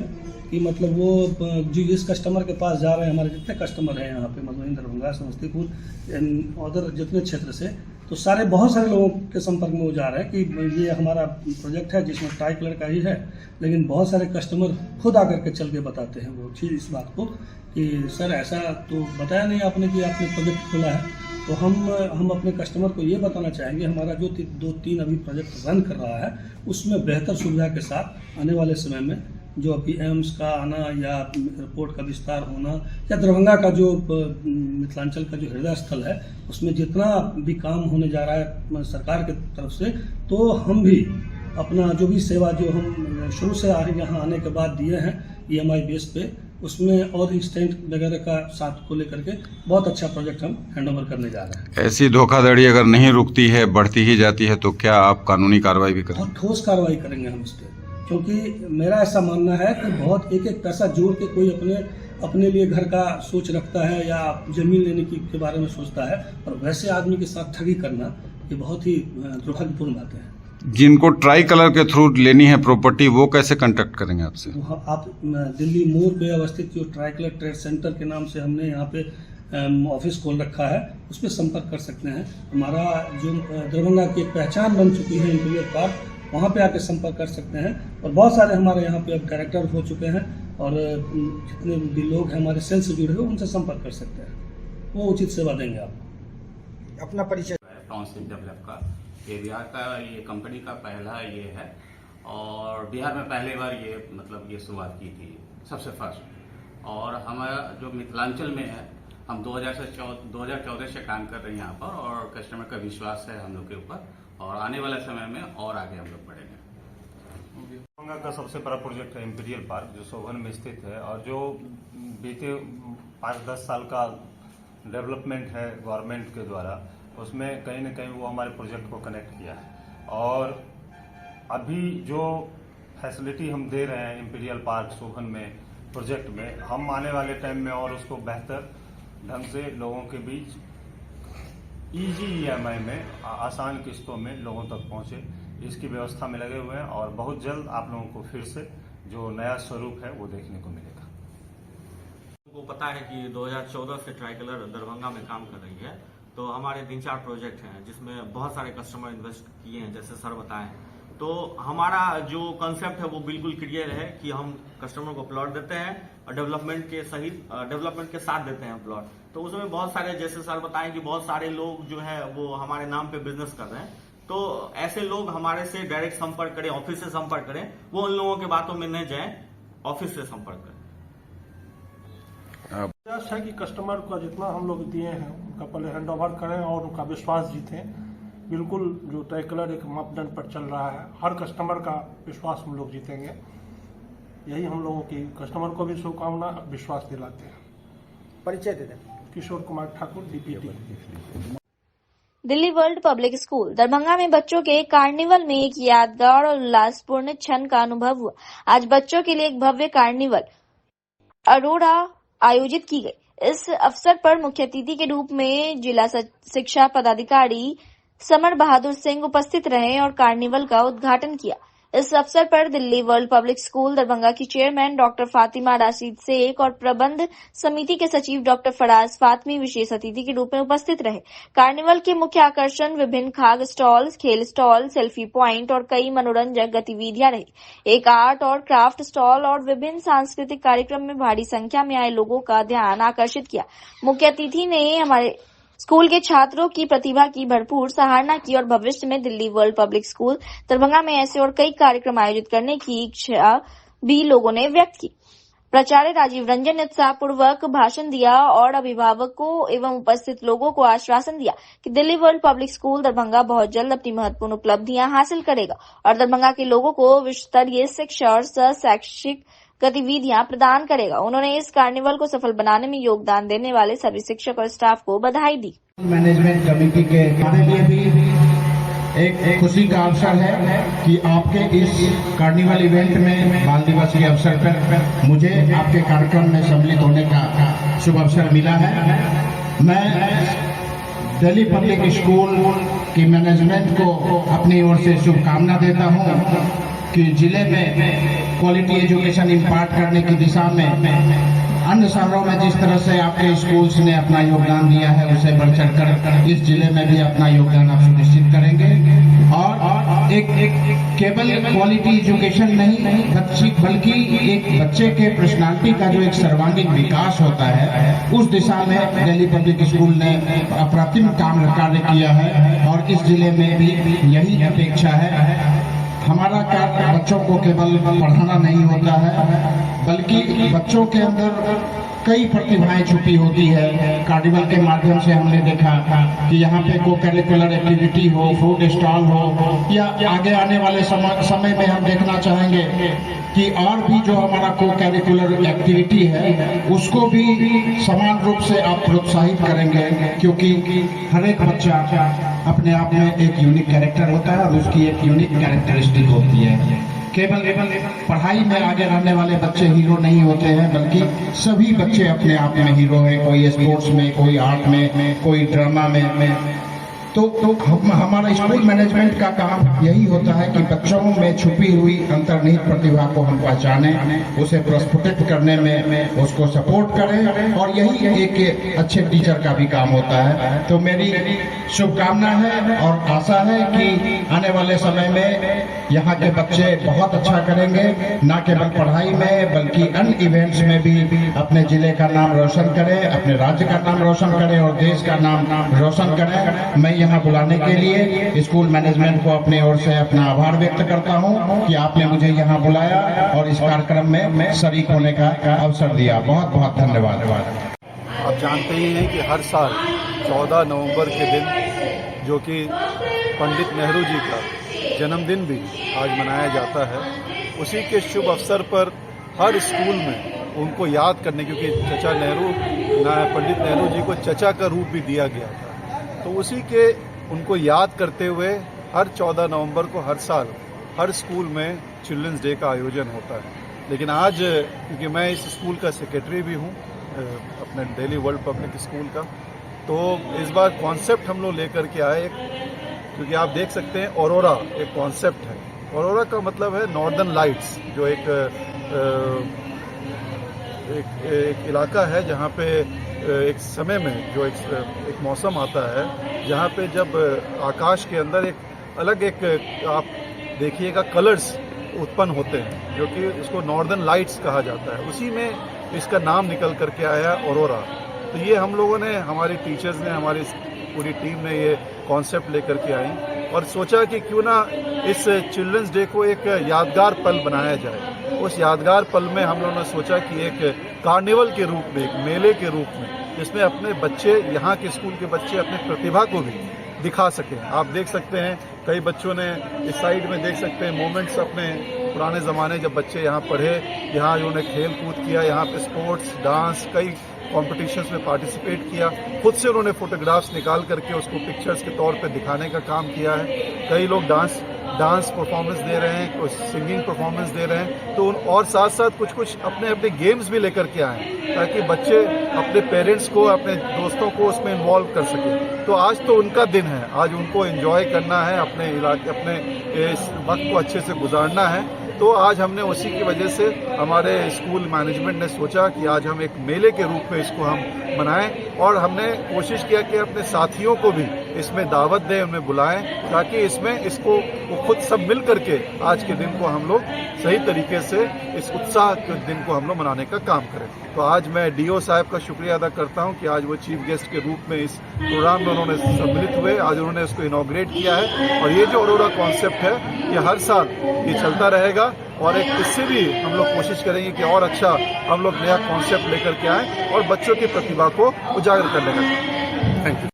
कि मतलब वो जो जिस कस्टमर के पास जा रहे हैं, हमारे जितने कस्टमर हैं यहाँ पे मधुबनी दरभंगा समस्तीपुर अदर जितने क्षेत्र से, तो बहुत सारे लोगों के संपर्क में वो जा रहे हैं कि ये हमारा प्रोजेक्ट है जिसमें ट्राइकलर का ही है, लेकिन बहुत सारे कस्टमर खुद आकर के चल के बताते हैं वो चीज़, इस बात को कि सर ऐसा तो बताया नहीं आपने कि आपने प्रोजेक्ट खोला है। तो हम अपने कस्टमर को ये बताना चाहेंगे हमारा जो 2-3 अभी प्रोजेक्ट रन कर रहा है उसमें बेहतर सुविधा के साथ आने वाले समय में जो अभी एम्स का आना या एयरपोर्ट का विस्तार होना या दरभंगा का जो मिथिलांचल का जो हृदय स्थल है उसमें जितना भी काम होने जा रहा है सरकार की तरफ से, तो हम भी अपना जो भी सेवा जो हम शुरू से यहाँ आने के बाद दिए हैं EMI बेस पे, उसमें और इंस्टेंट वगैरह का साथ को लेकर के बहुत अच्छा प्रोजेक्ट हम हैंडओवर करने जा रहे हैं। ऐसी धोखाधड़ी अगर नहीं रुकती है, बढ़ती ही जाती है, तो क्या आप कानूनी कार्रवाई भी करेंगे? बहुत ठोस कार्रवाई करेंगे हम इस पर, क्योंकि मेरा ऐसा मानना है कि बहुत एक एक पैसा जोड़ के कोई अपने लिए घर का सोच रखता है या जमीन लेने के बारे में सोचता है, और वैसे आदमी के साथ ठगी करना ये बहुत ही दुर्भाग्यपूर्ण बात है। जिनको ट्राई कलर के थ्रू लेनी है प्रॉपर्टी, वो कैसे कांटेक्ट करेंगे आपसे? आप दिल्ली मोड़ पे अवस्थित जो ट्राई कलर ट्रेड सेंटर के नाम से हमने यहाँ पे ऑफिस खोल रखा है, उस पर संपर्क कर सकते हैं। हमारा जो दरभंगा की एक पहचान बन चुकी है इंपीरियल पार्क, वहाँ पे आके संपर्क कर सकते हैं। और बहुत सारे हमारे यहाँ पे अब डायरेक्टर हो चुके हैं, और जितने भी लोग हैं हमारे सेल से जुड़े हुए, उनसे संपर्क कर सकते हैं, वो उचित सेवा देंगे आपको। अपना परिचय। टाउनशिप डेवलप का ये बिहार का ये कंपनी का पहला ये है, और बिहार में पहली बार ये मतलब ये शुरुआत की थी सबसे फर्स्ट। और हमारा जो मिथिलांचल में है, हम 2014 से काम कर रहे हैं यहाँ पर, और कस्टमर का विश्वास है हम लोग के ऊपर, और आने वाले समय में और आगे हम लोग बढ़ेंगे। दरभंगा का सबसे बड़ा प्रोजेक्ट है इंपीरियल पार्क, जो सोभन में स्थित है, और जो बीते 5-10 साल का डेवलपमेंट है गवर्नमेंट के द्वारा, उसमें कहीं न कहीं वो हमारे प्रोजेक्ट को कनेक्ट किया है। और अभी जो फैसिलिटी हम दे रहे हैं इंपीरियल पार्क सोभन में प्रोजेक्ट में, हम आने वाले टाइम में और उसको बेहतर ढंग से लोगों के बीच ईजी EMI में, आसान किस्तों में लोगों तक पहुंचे, इसकी व्यवस्था में लगे हुए हैं। और बहुत जल्द आप लोगों को फिर से जो नया स्वरूप है वो देखने को मिलेगा। को पता है कि 2014 से ट्राई कलर दरभंगा में काम कर रही है, तो हमारे 3-4 प्रोजेक्ट हैं जिसमें बहुत सारे कस्टमर इन्वेस्ट किए हैं, जैसे सर बताएं। तो हमारा जो कॉन्सेप्ट है वो बिल्कुल क्लियर है कि हम कस्टमर को प्लॉट देते हैं और डेवलपमेंट के साथ देते हैं प्लॉट। तो उसमें बहुत सारे, जैसे सर बताएं कि बहुत सारे लोग जो है वो हमारे नाम पे बिजनेस कर रहे हैं, तो ऐसे लोग हमारे से डायरेक्ट संपर्क करें, ऑफिस से संपर्क करें, वो उन लोगों के बातों में न जाए, ऑफिस से संपर्क करें। प्रयास है कि कस्टमर को जितना हम लोग दिए हैं उनका पहले हैंड ओवर करें और उनका विश्वास जीतें। बिल्कुल जो ट्राई कलर एक मापदंड पर चल रहा है, हर कस्टमर का विश्वास हम लोग जीतेंगे, यही हम लोगों की कस्टमर को भी शुभकामना, विश्वास दिलाते हैं। परिचय दे दें। Kishore Kumar Thakur, DPT। Delhi world public school Darbhanga में बच्चों के कार्निवल में एक यादगार और उल्लासपूर्ण क्षण का अनुभव हुआ। आज बच्चों के लिए एक भव्य कार्निवल अरोड़ा आयोजित की गई। इस अवसर पर मुख्य अतिथि के रूप में जिला शिक्षा पदाधिकारी समर बहादुर सिंह उपस्थित रहे और कार्निवल का उद्घाटन किया। इस अवसर पर Delhi world public school Darbhanga की चेयरमैन डॉक्टर फातिमा राशिद शेख और प्रबंध समिति के सचिव डॉक्टर फराज फातमी विशेष अतिथि के रूप में उपस्थित रहे। कार्निवल के मुख्य आकर्षण विभिन्न खाद्य स्टॉल, खेल स्टॉल, सेल्फी पॉइंट और कई मनोरंजक गतिविधियां रही। एक आर्ट और क्राफ्ट स्टॉल और विभिन्न सांस्कृतिक कार्यक्रम में भारी संख्या में आए लोगों का ध्यान आकर्षित किया। मुख्य अतिथि ने हमारे स्कूल के छात्रों की प्रतिभा की भरपूर सराहना की और भविष्य में Delhi world public school Darbhanga में ऐसे और कई कार्यक्रम आयोजित करने की इच्छा भी लोगों ने व्यक्त की। प्राचार्य राजीव रंजन ने उत्साहपूर्वक भाषण दिया और अभिभावकों एवं उपस्थित लोगों को आश्वासन दिया कि Delhi world public school Darbhanga बहुत जल्द अपनी महत्वपूर्ण उपलब्धियां हासिल करेगा और दरभंगा के लोगों को विश्व स्तरीय शिक्षा और शैक्षिक गतिविधियां प्रदान करेगा। उन्होंने इस कार्निवल को सफल बनाने में योगदान देने वाले सभी शिक्षक और स्टाफ को बधाई दी। मैनेजमेंट कमेटी के हमारे लिए भी एक खुशी का अवसर है कि आपके इस कार्निवल इवेंट में बाल दिवस के अवसर पर मुझे आपके कार्यक्रम में सम्मिलित होने का शुभ अवसर मिला है। मैं दिल्ली पब्लिक स्कूल की मैनेजमेंट को अपनी ओर से शुभकामना देता हूं कि जिले में क्वालिटी एजुकेशन इम्पार्ट करने की दिशा में अन्य शहरों में जिस तरह से आपके स्कूल्स ने अपना योगदान दिया है, उसे बढ़ चढ़कर इस जिले में भी अपना योगदान आप सुनिश्चित करेंगे। और एक केवल क्वालिटी एजुकेशन नहीं बल्कि एक बच्चे के पर्सनालिटी का जो एक सर्वांगीण विकास होता है, उस दिशा में दिल्ली पब्लिक स्कूल ने अप्रतिम कार्य किया है और इस जिले में भी यही अपेक्षा है। हमारा कार्य बच्चों को केवल पढ़ाना नहीं होता है, बल्कि बच्चों के अंदर कई प्रतिभाएं छुपी होती है। कार्निवल के माध्यम से हमने देखा कि यहाँ पे को करिकुलर एक्टिविटी हो, फूड स्टॉल हो, या आगे आने वाले समय में हम देखना चाहेंगे कि और भी जो हमारा को करिकुलर एक्टिविटी है उसको भी समान रूप से आप प्रोत्साहित करेंगे, क्योंकि हर एक बच्चा अपने आप में एक यूनिक कैरेक्टर होता है और उसकी एक यूनिक कैरेक्टरिस्टिक होती है। केवल पढ़ाई में आगे रहने वाले बच्चे हीरो नहीं होते हैं, बल्कि सभी बच्चे अपने आप में हीरो है। कोई स्पोर्ट्स में, कोई आर्ट में, कोई ड्रामा में। तो हमारा स्कूल मैनेजमेंट का काम यही होता है कि बच्चों में छुपी हुई अंतर्निहित प्रतिभा को हम पहचाने, उसे प्रस्फुटित करने में उसको सपोर्ट करें, और यही एक अच्छे टीचर का भी काम होता है। तो मेरी शुभकामना है और आशा है कि आने वाले समय में यहाँ के बच्चे बहुत अच्छा करेंगे, न केवल पढ़ाई में बल्कि अन्य इवेंट्स में भी अपने जिले का नाम रोशन करें, अपने राज्य का नाम रोशन करें और देश का नाम रोशन करें। मैं यहाँ बुलाने के लिए स्कूल मैनेजमेंट को अपनी ओर से अपना आभार व्यक्त करता हूँ कि आपने मुझे यहाँ बुलाया और इस कार्यक्रम में शरीक होने का अवसर दिया। बहुत बहुत धन्यवाद। आप जानते ही हैं कि हर साल 14 नवंबर के दिन, जो कि पंडित नेहरू जी का जन्मदिन भी आज मनाया जाता है, उसी के शुभ अवसर पर हर स्कूल में उनको याद करने, क्योंकि पंडित नेहरू जी को चचा का रूप भी दिया गया था, तो उसी के उनको याद करते हुए हर 14 नवंबर को हर साल हर स्कूल में चिल्ड्रंस डे का आयोजन होता है। लेकिन आज क्योंकि मैं इस स्कूल का सेक्रेटरी भी हूँ, अपने दिल्ली वर्ल्ड पब्लिक स्कूल का, तो इस बार कॉन्सेप्ट हम लोग लेकर के आए, क्योंकि आप देख सकते हैं ऑरोरा एक कॉन्सेप्ट है। ऑरोरा का मतलब है नॉर्दर्न लाइट्स, जो एक इलाका है जहाँ पे एक समय में जो एक मौसम आता है जहाँ पे जब आकाश के अंदर एक आप देखिएगा कलर्स उत्पन्न होते हैं, जो कि इसको नॉर्दर्न लाइट्स कहा जाता है। उसी में इसका नाम निकल करके आया ऑरोरा। तो ये हम लोगों ने, हमारे टीचर्स ने, हमारी पूरी टीम ने ये कॉन्सेप्ट लेकर के आई और सोचा कि क्यों ना इस चिल्ड्रंस डे को एक यादगार पल बनाया जाए। उस यादगार पल में हम लोगों ने सोचा कि एक कार्निवल के रूप में, एक मेले के रूप में, जिसमें अपने बच्चे, यहाँ के स्कूल के बच्चे अपने प्रतिभा को भी दिखा सकें। आप देख सकते हैं कई बच्चों ने इस साइड में देख सकते हैं मोमेंट्स अपने पुराने ज़माने जब बच्चे यहाँ पढ़े, यहाँ उन्होंने खेल कूद किया, यहाँ पे स्पोर्ट्स, डांस, कई कॉम्पिटिशंस में पार्टिसिपेट किया। खुद से उन्होंने फोटोग्राफ्स निकाल करके उसको पिक्चर्स के तौर पे दिखाने का काम किया है। कई लोग डांस परफॉर्मेंस दे रहे हैं, कुछ सिंगिंग परफॉर्मेंस दे रहे हैं, तो और साथ साथ कुछ अपने गेम्स भी लेकर के आए ताकि बच्चे अपने पेरेंट्स को, अपने दोस्तों को उसमें इन्वॉल्व कर सकें। तो आज तो उनका दिन है, आज उनको एंजॉय करना है, अपने इलाके, अपने इस वक्त को अच्छे से गुजारना है। तो आज हमने उसी की वजह से हमारे स्कूल मैनेजमेंट ने सोचा कि आज हम एक मेले के रूप में इसको हम मनाएं, और हमने कोशिश किया कि अपने साथियों को भी इसमें दावत दें, उन्हें बुलाएं, ताकि इसमें इसको वो खुद सब मिल करके आज के दिन को हम लोग सही तरीके से, इस उत्साह के दिन को हम लोग मनाने का काम करें। तो आज मैं डीओ साहब का शुक्रिया अदा करता हूं कि आज वो चीफ गेस्ट के रूप में इस प्रोग्राम में उन्होंने सम्मिलित हुए, आज उन्होंने इसको इनॉग्रेट किया है। और ये जो ऑरोरा कॉन्सेप्ट है, ये हर साल ये चलता रहेगा, और एक इससे भी हम लोग कोशिश करेंगे कि और अच्छा हम लोग नया कॉन्सेप्ट लेकर के आएँ और बच्चों की प्रतिभा को उजागर करने का। Thank you.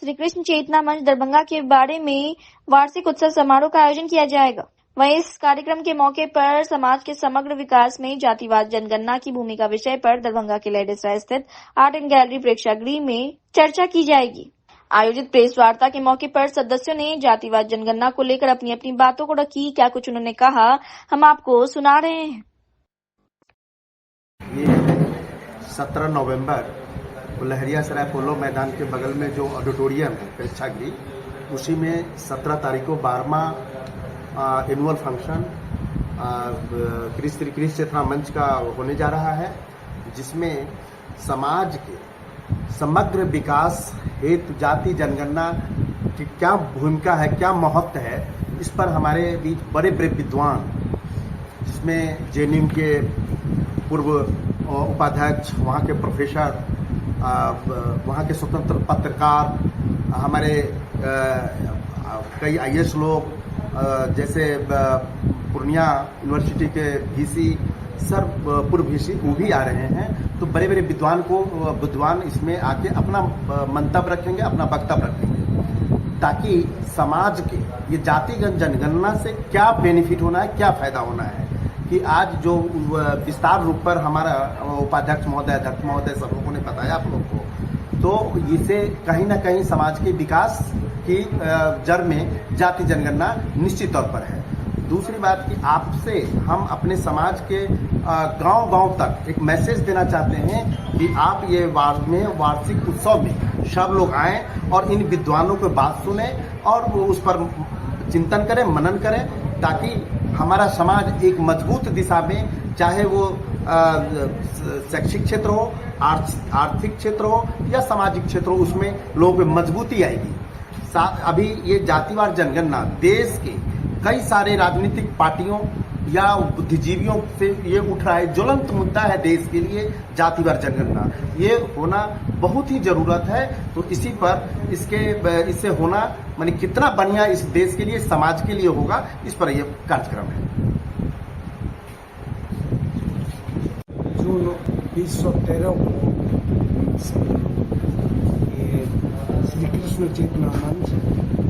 श्री कृष्ण चेतना मंच दरभंगा के बाड़े में वार्षिक उत्सव समारोह का आयोजन किया जाएगा। वहीं इस कार्यक्रम के मौके पर समाज के समग्र विकास में जातिवाद जनगणना की भूमिका विषय पर दरभंगा के लेडेसराय स्थित आर्ट एंड गैलरी प्रेक्षागृह में चर्चा की जाएगी। आयोजित प्रेस वार्ता के मौके पर सदस्यों ने जातिवाद जनगणना को लेकर अपनी अपनी बातों को रखी। क्या कुछ उन्होंने कहा, हम आपको सुना रहे हैं। 17 नवंबर लहरियासराय पोलो मैदान के बगल में जो ऑडिटोरियम है प्रेक्षागृह, उसी में 17 तारीख को 12वां एनुअल फंक्शन श्री कृष्ण चेतना मंच का होने जा रहा है, जिसमें समाज के समग्र विकास हेतु जाति जनगणना की क्या भूमिका है, क्या महत्व है, इस पर हमारे बीच बड़े बड़े विद्वान, जिसमें जेएनयू के पूर्व उपाध्यक्ष, वहाँ के प्रोफेसर, वहाँ के स्वतंत्र पत्रकार, हमारे कई आईएएस लोग, जैसे पूर्णिया यूनिवर्सिटी के वीसी पूर्व वो भी आ रहे हैं, तो बड़े बड़े विद्वान इसमें आके अपना मंतव्य रखेंगे, अपना वक्तव्य रखेंगे, ताकि समाज के ये जातिगत जनगणना से क्या बेनिफिट होना है, क्या फायदा होना है, कि आज जो विस्तार रूप पर हमारा उपाध्यक्ष महोदय, अध्यक्ष महोदय सब लोगों ने बताया आप लोग को, तो इसे कहीं ना कहीं समाज के विकास की जड़ में जाति जनगणना निश्चित तौर पर है। दूसरी बात कि आपसे हम अपने समाज के गांव-गांव तक एक मैसेज देना चाहते हैं कि आप ये वार्षिक उत्सव में सब लोग आएं और इन विद्वानों की बात सुने और उस पर चिंतन करें, मनन करें, ताकि हमारा समाज एक मजबूत दिशा में, चाहे वो शैक्षिक क्षेत्र हो, आर्थिक क्षेत्र हो या सामाजिक क्षेत्र हो, उसमें लोगों में मजबूती आएगी। अभी ये जातिवार जनगणना देश के कई सारे राजनीतिक पार्टियों या बुद्धिजीवियों से ये उठ रहा है, ज्वलंत मुद्दा है देश के लिए जातिवार जनगणना, ये होना बहुत ही जरूरत है। तो इसी पर इससे होना माने कितना बढ़िया इस देश के लिए, समाज के लिए होगा, इस पर यह कार्यक्रम है। जून 2013 को श्री कृष्ण चेतना मंच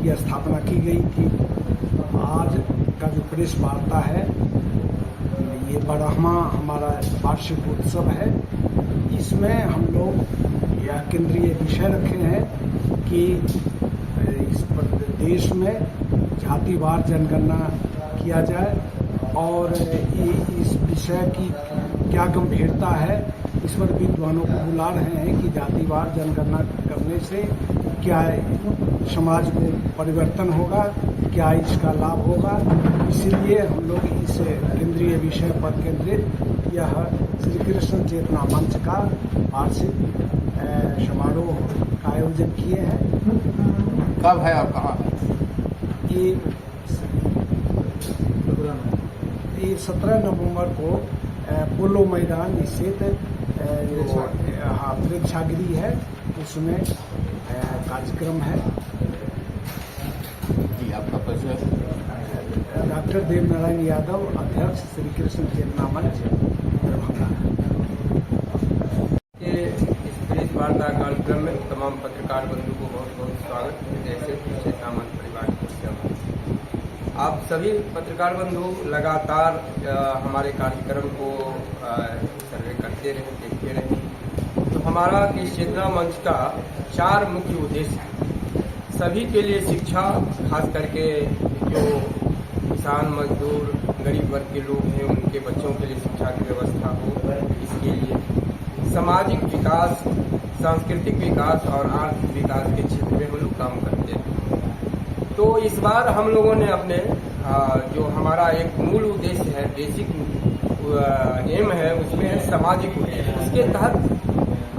की स्थापना की गई थी। आज का जो प्रेस वार्ता है, ये 12वां हमारा वार्षिक उत्सव है। इसमें हम लोग यह केंद्रीय विषय रखे हैं कि इस देश में जातिवार जनगणना किया जाए और इस विषय की क्या गंभीरता है, इस पर विद्वानों को बुला रहे हैं कि जातिवार जनगणना करने से क्या समाज को परिवर्तन होगा, क्या इसका लाभ होगा। इसीलिए हम लोग इस केंद्रीय विषय पर केंद्रित यह श्री कृष्ण चेतना मंच का वार्षिक समारोह का आयोजन किए हैं। कब है और कहाँ? ये 17 नवंबर को पोलो मैदान स्थित प्रेक्षागृह है, उसमें कार्यक्रम है। जी, आपका परिचय? डॉक्टर देवनारायण यादव, अध्यक्ष श्री कृष्ण चेतना मंच, दरभंगा। इस प्रेस वार्ता कार्यक्रम में तमाम पत्रकार बंधु को बहुत बहुत स्वागत है। जैसे चेतना मंच परिवार की आप सभी पत्रकार बंधु लगातार हमारे कार्यक्रम को सर्वे करते रहे, देखते रहे। तो हमारा इस चेतना मंच का 4 मुख्य उद्देश्य है। सभी के लिए शिक्षा, खास करके जो किसान, मजदूर, गरीब वर्ग के लोग हैं, उनके बच्चों के लिए शिक्षा की व्यवस्था हो, इसके लिए सामाजिक विकास, सांस्कृतिक विकास और आर्थिक विकास के क्षेत्र में हम लोग काम करते हैं। तो इस बार हम लोगों ने अपने जो हमारा एक मूल उद्देश्य है, बेसिक एम है, उसमें है सामाजिक उद्देश्य। उसके तहत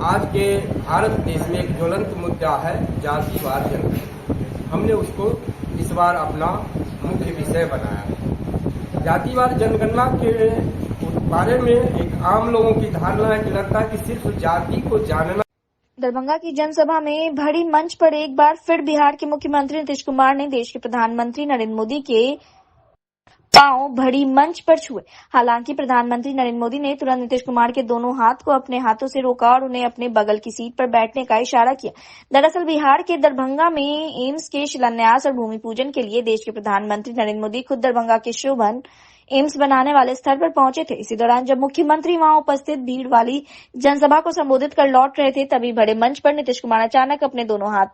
आज के भारत देश में एक ज्वलंत मुद्दा है जातिवार जनगणना। हमने उसको इस बार अपना मुख्य विषय बनाया। जातिवार जनगणना के बारे में एक आम लोगों की धारणा है कि लगता है कि सिर्फ जाति को जानना। दरभंगा की जनसभा में भड़ी मंच पर एक बार फिर बिहार के मुख्यमंत्री नीतीश कुमार ने देश के प्रधानमंत्री नरेंद्र मोदी के पांव भड़ी मंच पर छुए। हालांकि प्रधानमंत्री नरेंद्र मोदी ने तुरंत नीतीश कुमार के दोनों हाथ को अपने हाथों से रोका और उन्हें अपने बगल की सीट पर बैठने का इशारा किया। दरअसल बिहार के दरभंगा में एम्स के शिलान्यास और भूमि पूजन के लिए देश के प्रधानमंत्री नरेंद्र मोदी खुद दरभंगा के शोभन एम्स बनाने वाले स्थल पर पहुंचे थे। इसी दौरान जब मुख्यमंत्री वहां उपस्थित भीड़ वाली जनसभा को संबोधित कर लौट रहे थे, तभी बड़े मंच पर नीतीश कुमार अचानक अपने दोनों हाथ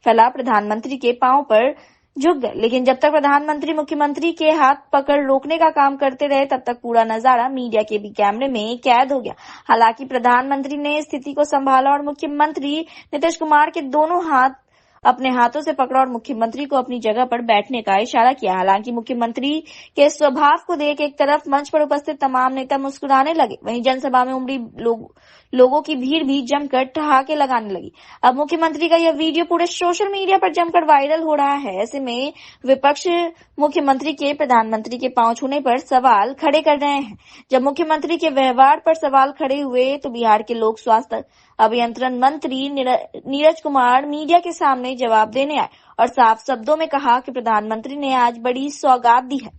फैला प्रधानमंत्री के पांव पर झुक गए। लेकिन जब तक प्रधानमंत्री मुख्यमंत्री के हाथ पकड़ रोकने का काम करते रहे, तब तक पूरा नजारा मीडिया के भी कैमरे में कैद हो गया। हालांकि प्रधानमंत्री ने स्थिति को संभाला और मुख्यमंत्री नीतीश कुमार के दोनों हाथ अपने हाथों से पकड़ा और मुख्यमंत्री को अपनी जगह पर बैठने का इशारा किया। हालांकि मुख्यमंत्री के स्वभाव को देख एक तरफ मंच पर उपस्थित तमाम नेता मुस्कुराने लगे, वहीं जनसभा में उमड़ी लोगों की भीड़ भी जमकर ठहाके लगाने लगी। अब मुख्यमंत्री का यह वीडियो पूरे सोशल मीडिया पर जमकर वायरल हो रहा है। ऐसे में विपक्ष मुख्यमंत्री के प्रधानमंत्री के पांव छूने पर सवाल खड़े कर रहे हैं। जब मुख्यमंत्री के व्यवहार पर सवाल खड़े हुए तो बिहार के लोक स्वास्थ्य अभियंत्रण मंत्री नीरज कुमार मीडिया के सामने जवाब देने आए और साफ शब्दों में कहा कि प्रधानमंत्री ने आज बड़ी सौगात दी है।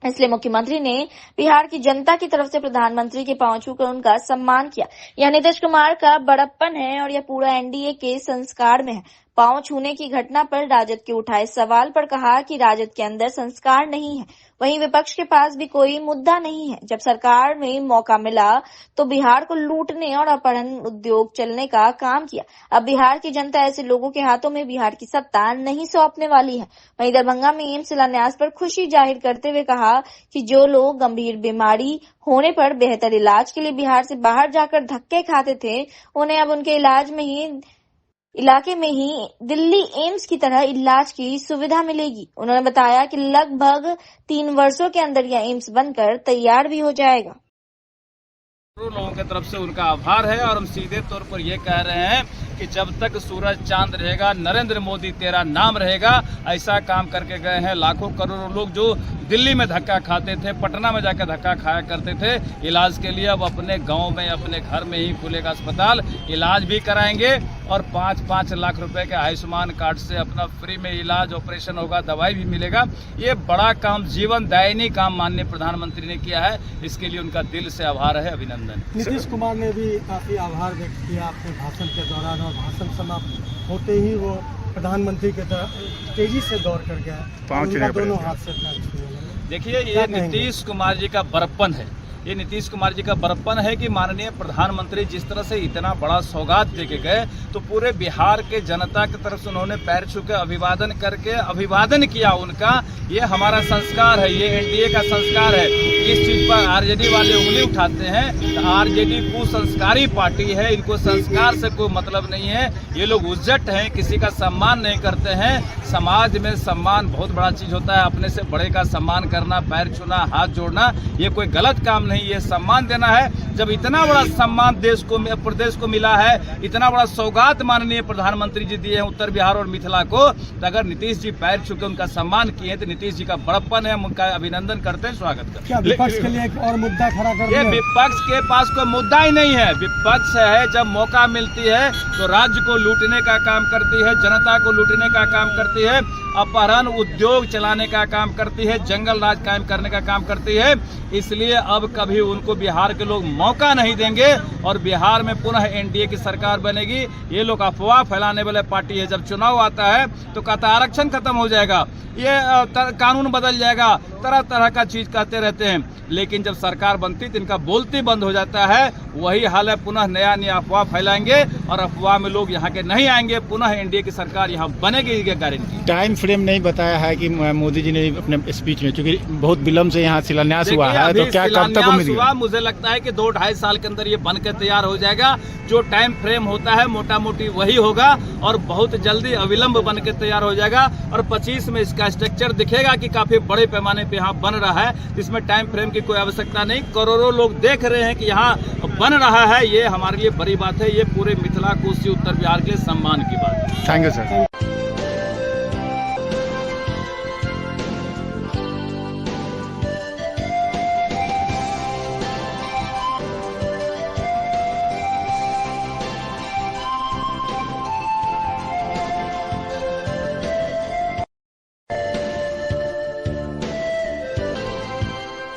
इसलिए मुख्यमंत्री ने बिहार की जनता की तरफ से प्रधानमंत्री के पांव छूकर उनका सम्मान किया। यह नीतीश कुमार का बड़प्पन है और यह पूरा एनडीए के संस्कार में है। पांव छूने की घटना पर राजद के उठाए सवाल पर कहा कि राजद के अंदर संस्कार नहीं है, वहीं विपक्ष के पास भी कोई मुद्दा नहीं है। जब सरकार में मौका मिला तो बिहार को लूटने और अपहरण उद्योग चलने का काम किया। अब बिहार की जनता ऐसे लोगों के हाथों में बिहार की सत्ता नहीं सौंपने वाली है। वहीं दरभंगा में एम्स शिलान्यास पर खुशी जाहिर करते हुए कहा कि जो लोग गंभीर बीमारी होने पर बेहतर इलाज के लिए बिहार से बाहर जाकर धक्के खाते थे, उन्हें अब उनके इलाके में ही दिल्ली एम्स की तरह इलाज की सुविधा मिलेगी। उन्होंने बताया कि लगभग 3 वर्षों के अंदर यह एम्स बनकर तैयार भी हो जाएगा। लोगों की तरफ से उनका आभार है और हम सीधे तौर पर ये कह रहे हैं कि जब तक सूरज चांद रहेगा, नरेंद्र मोदी तेरा नाम रहेगा। ऐसा काम करके गए हैं लाखों करोड़ों लोग जो दिल्ली में धक्का खाते थे, पटना में जाकर धक्का खाया करते थे इलाज के लिए। अब अपने गांव में, अपने घर में ही खुलेगा अस्पताल, इलाज भी कराएंगे और 5-5 लाख रुपए के आयुष्मान कार्ड से अपना फ्री में इलाज, ऑपरेशन होगा, दवाई भी मिलेगा। ये बड़ा काम, जीवन दायिनी काम माननीय प्रधानमंत्री ने किया है, इसके लिए उनका दिल से आभार है, अभिनंदन। नीतीश कुमार ने भी काफी आभार व्यक्त किया अपने भाषण के दौरान, और भाषण समाप्त होते ही वो प्रधानमंत्री के तरफ तेजी से दौड़ कर गया, दोनों हाथ से पैर छुए। देखिए, ये नीतीश कुमार जी का बड़प्पन है। ये नीतीश कुमार जी का बड़प्पन है कि माननीय प्रधानमंत्री जिस तरह से इतना बड़ा सौगात देके गए, तो पूरे बिहार के जनता की तरफ से उन्होंने पैर छू के अभिवादन करके अभिवादन किया उनका। ये हमारा संस्कार है, ये एनडीए का संस्कार है। इस चीज पर आरजेडी वाले उंगली उठाते हैं तो आरजेडी कुसंस्कारी पार्टी है, इनको संस्कार से कोई मतलब नहीं है। ये लोग उज्जट हैं, किसी का सम्मान नहीं करते हैं। समाज में सम्मान बहुत बड़ा चीज होता है, अपने से बड़े का सम्मान करना, पैर छूना, हाथ जोड़ना, ये कोई गलत काम नहीं, ये सम्मान देना है। जब इतना बड़ा सम्मान प्रदेश को मिला है, इतना बड़ा सौगात माननीय प्रधानमंत्री जी दिए हैं उत्तर बिहार और मिथिला को, तो अगर नीतीश जी पैर छू के उनका सम्मान किए तो नीतीश जी का बड़प्पन है, हम उनका अभिनंदन करते हैं, स्वागत करते हैं। विपक्ष के लिए एक और मुद्दा खड़ा कर ये विपक्ष के पास कोई मुद्दा ही नहीं है। विपक्ष है जब मौका मिलती है तो राज्य को लूटने का काम करती है, जनता को लूटने का काम करती है, अपहरण उद्योग चलाने का काम करती है, जंगल राज कायम करने का काम करती है। इसलिए अब कभी उनको बिहार के लोग मौका नहीं देंगे और बिहार में पुनः एनडीए की सरकार बनेगी। ये लोग अफवाह फैलाने वाले पार्टी है। जब चुनाव आता है तो कहता आरक्षण खत्म हो जाएगा, ये कानून बदल जाएगा, तरह तरह का चीज कहते रहते हैं, लेकिन जब सरकार बनती तो इनका बोलती बंद हो जाता है। वही हाल है, पुनः नया अफवाह फैलाएंगे और अफवाह में लोग यहाँ के नहीं आएंगे। पुनः एनडीए की सरकार यहाँ बनेगी, ये गारंटी। टाइम फ्रेम नहीं बताया है कि मोदी जी ने अपने स्पीच में, क्योंकि बहुत विलम्ब से यहाँ शिलान्यास हुआ है, तो क्या कब तक उम्मीद है? मुझे लगता है कि 2-2.5 साल के अंदर ये बनकर तैयार हो जाएगा। जो टाइम फ्रेम होता है मोटा मोटी वही होगा और बहुत जल्दी अविलंब बनकर तैयार हो जाएगा। और 25 में इसका स्ट्रक्चर दिखेगा कि काफी बड़े पैमाने पे यहाँ बन रहा है, इसमें टाइम फ्रेम की कोई आवश्यकता नहीं। करोड़ों लोग देख रहे हैं कि यहाँ बन रहा है, ये हमारे लिए बड़ी बात है। ये पूरे मिथिला, कोसी, उत्तर बिहार के सम्मान की बात है। Thank you sir.